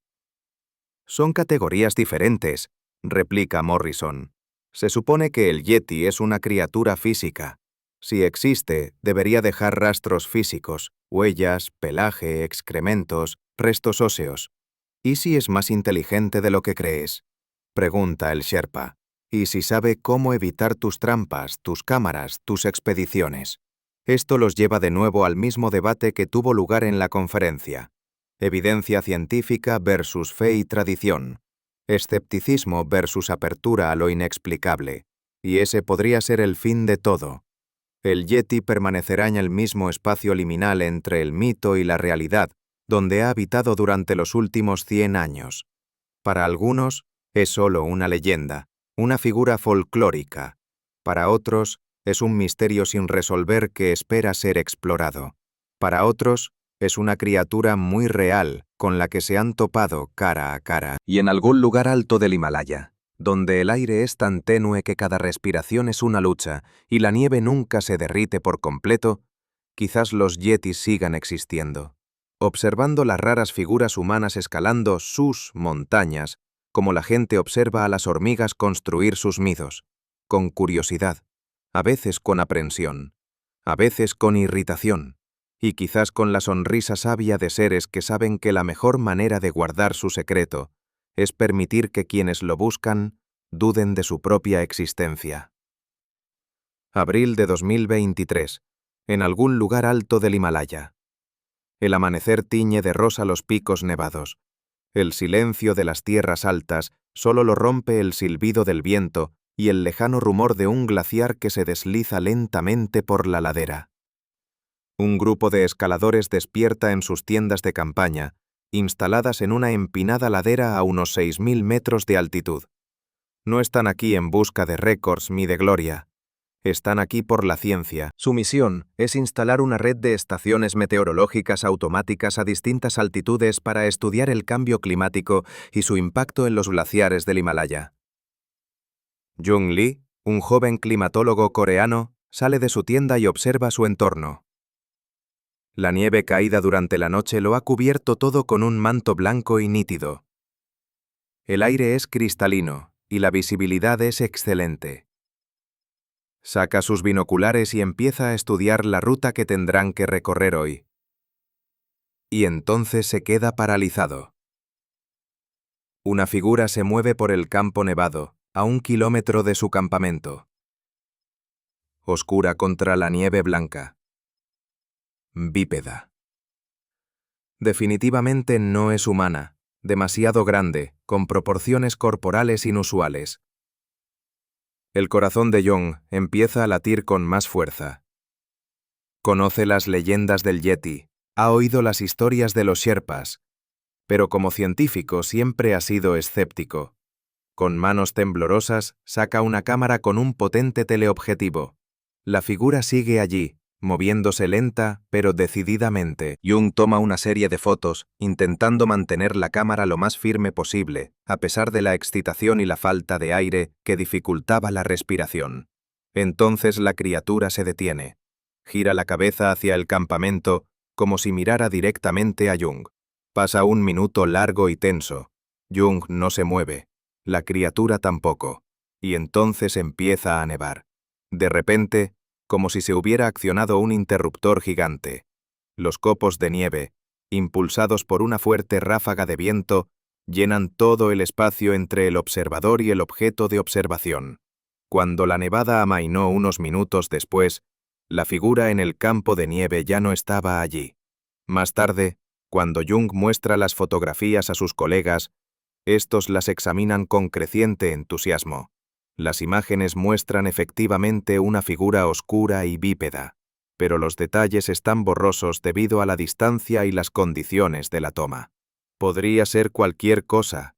Son categorías diferentes, replica Morrison. Se supone que el Yeti es una criatura física. Si existe, debería dejar rastros físicos, huellas, pelaje, excrementos, restos óseos. ¿Y si es más inteligente de lo que crees?, pregunta el sherpa. ¿Y si sabe cómo evitar tus trampas, tus cámaras, tus expediciones? Esto los lleva de nuevo al mismo debate que tuvo lugar en la conferencia. Evidencia científica versus fe y tradición. Escepticismo versus apertura a lo inexplicable. Y ese podría ser el fin de todo. El Yeti permanecerá en el mismo espacio liminal entre el mito y la realidad, donde ha habitado durante los últimos 100 años. Para algunos, es solo una leyenda, una figura folclórica. Para otros, es un misterio sin resolver que espera ser explorado. Para otros, es una criatura muy real con la que se han topado cara a cara. Y en algún lugar alto del Himalaya, donde el aire es tan tenue que cada respiración es una lucha y la nieve nunca se derrite por completo, quizás los yetis sigan existiendo. Observando las raras figuras humanas escalando sus montañas, como la gente observa a las hormigas construir sus nidos, con curiosidad, a veces con aprensión, a veces con irritación, y quizás con la sonrisa sabia de seres que saben que la mejor manera de guardar su secreto es permitir que quienes lo buscan duden de su propia existencia. Abril de 2023, en algún lugar alto del Himalaya. El amanecer tiñe de rosa los picos nevados. El silencio de las tierras altas solo lo rompe el silbido del viento y el lejano rumor de un glaciar que se desliza lentamente por la ladera. Un grupo de escaladores despierta en sus tiendas de campaña, instaladas en una empinada ladera a unos 6.000 metros de altitud. No están aquí en busca de récords ni de gloria. Están aquí por la ciencia. Su misión es instalar una red de estaciones meteorológicas automáticas a distintas altitudes para estudiar el cambio climático y su impacto en los glaciares del Himalaya. Jung Lee, un joven climatólogo coreano, sale de su tienda y observa su entorno. La nieve caída durante la noche lo ha cubierto todo con un manto blanco y nítido. El aire es cristalino y la visibilidad es excelente. Saca sus binoculares y empieza a estudiar la ruta que tendrán que recorrer hoy. Y entonces se queda paralizado. Una figura se mueve por el campo nevado, a 1 kilómetro de su campamento. Oscura contra la nieve blanca. Bípeda. Definitivamente no es humana, demasiado grande, con proporciones corporales inusuales. El corazón de Jung empieza a latir con más fuerza. Conoce las leyendas del Yeti, ha oído las historias de los Sherpas, pero como científico siempre ha sido escéptico. Con manos temblorosas, saca una cámara con un potente teleobjetivo. La figura sigue allí, moviéndose lenta, pero decididamente. Jung toma una serie de fotos, intentando mantener la cámara lo más firme posible, a pesar de la excitación y la falta de aire que dificultaba la respiración. Entonces la criatura se detiene. Gira la cabeza hacia el campamento, como si mirara directamente a Jung. Pasa un minuto largo y tenso. Jung no se mueve. La criatura tampoco. Y entonces empieza a nevar. De repente, como si se hubiera accionado un interruptor gigante. Los copos de nieve, impulsados por una fuerte ráfaga de viento, llenan todo el espacio entre el observador y el objeto de observación. Cuando la nevada amainó unos minutos después, la figura en el campo de nieve ya no estaba allí. Más tarde, cuando Jung muestra las fotografías a sus colegas, estos las examinan con creciente entusiasmo. Las imágenes muestran efectivamente una figura oscura y bípeda, pero los detalles están borrosos debido a la distancia y las condiciones de la toma. Podría ser cualquier cosa,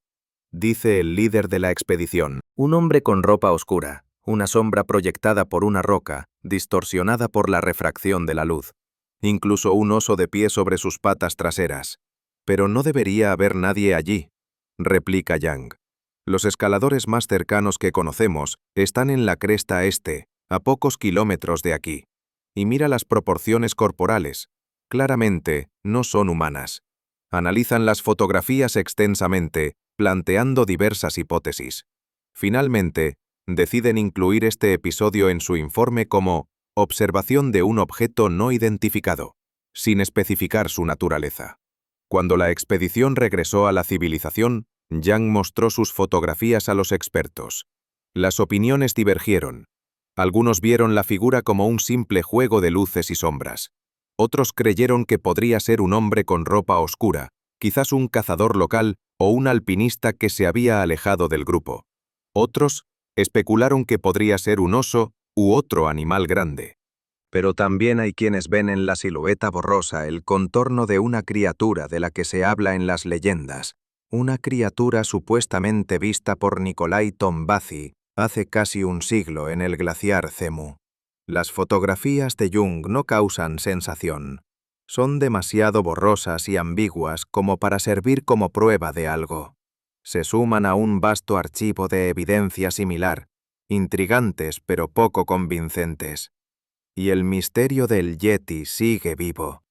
dice el líder de la expedición. Un hombre con ropa oscura, una sombra proyectada por una roca, distorsionada por la refracción de la luz. Incluso un oso de pie sobre sus patas traseras. Pero no debería haber nadie allí, replica Yang. Los escaladores más cercanos que conocemos están en la cresta este, a pocos kilómetros de aquí. Y mira las proporciones corporales. Claramente, no son humanas. Analizan las fotografías extensamente, planteando diversas hipótesis. Finalmente, deciden incluir este episodio en su informe como observación de un objeto no identificado, sin especificar su naturaleza. Cuando la expedición regresó a la civilización, Yang mostró sus fotografías a los expertos. Las opiniones divergieron. Algunos vieron la figura como un simple juego de luces y sombras. Otros creyeron que podría ser un hombre con ropa oscura, quizás un cazador local o un alpinista que se había alejado del grupo. Otros especularon que podría ser un oso u otro animal grande. Pero también hay quienes ven en la silueta borrosa el contorno de una criatura de la que se habla en las leyendas, una criatura supuestamente vista por Nikolai Tombazi hace casi un siglo en el glaciar Cemu. Las fotografías de Jung no causan sensación. Son demasiado borrosas y ambiguas como para servir como prueba de algo. Se suman a un vasto archivo de evidencia similar, intrigantes pero poco convincentes. Y el misterio del Yeti sigue vivo,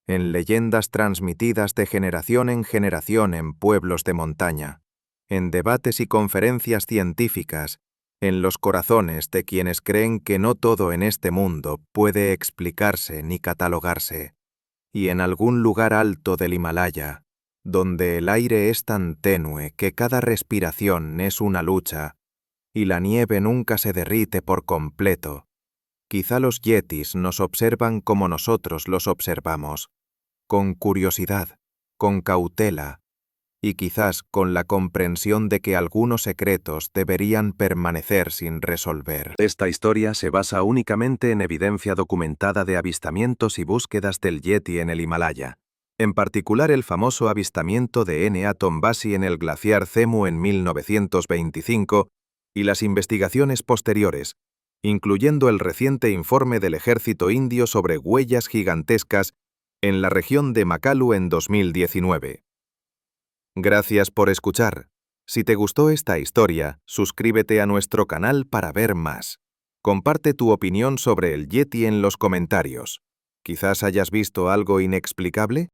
en leyendas transmitidas de generación en generación en pueblos de montaña, en debates y conferencias científicas, en los corazones de quienes creen que no todo en este mundo puede explicarse ni catalogarse, y en algún lugar alto del Himalaya, donde el aire es tan tenue que cada respiración es una lucha, y la nieve nunca se derrite por completo. Quizá los yetis nos observan como nosotros los observamos, con curiosidad, con cautela, y quizás con la comprensión de que algunos secretos deberían permanecer sin resolver. Esta historia se basa únicamente en evidencia documentada de avistamientos y búsquedas del Yeti en el Himalaya, en particular el famoso avistamiento de N.A. Tombazi en el glaciar Cemu en 1925 y las investigaciones posteriores, incluyendo el reciente informe del ejército indio sobre huellas gigantescas en la región de Makalu en 2019. Gracias por escuchar. Si te gustó esta historia, suscríbete a nuestro canal para ver más. Comparte tu opinión sobre el Yeti en los comentarios. ¿Quizás hayas visto algo inexplicable?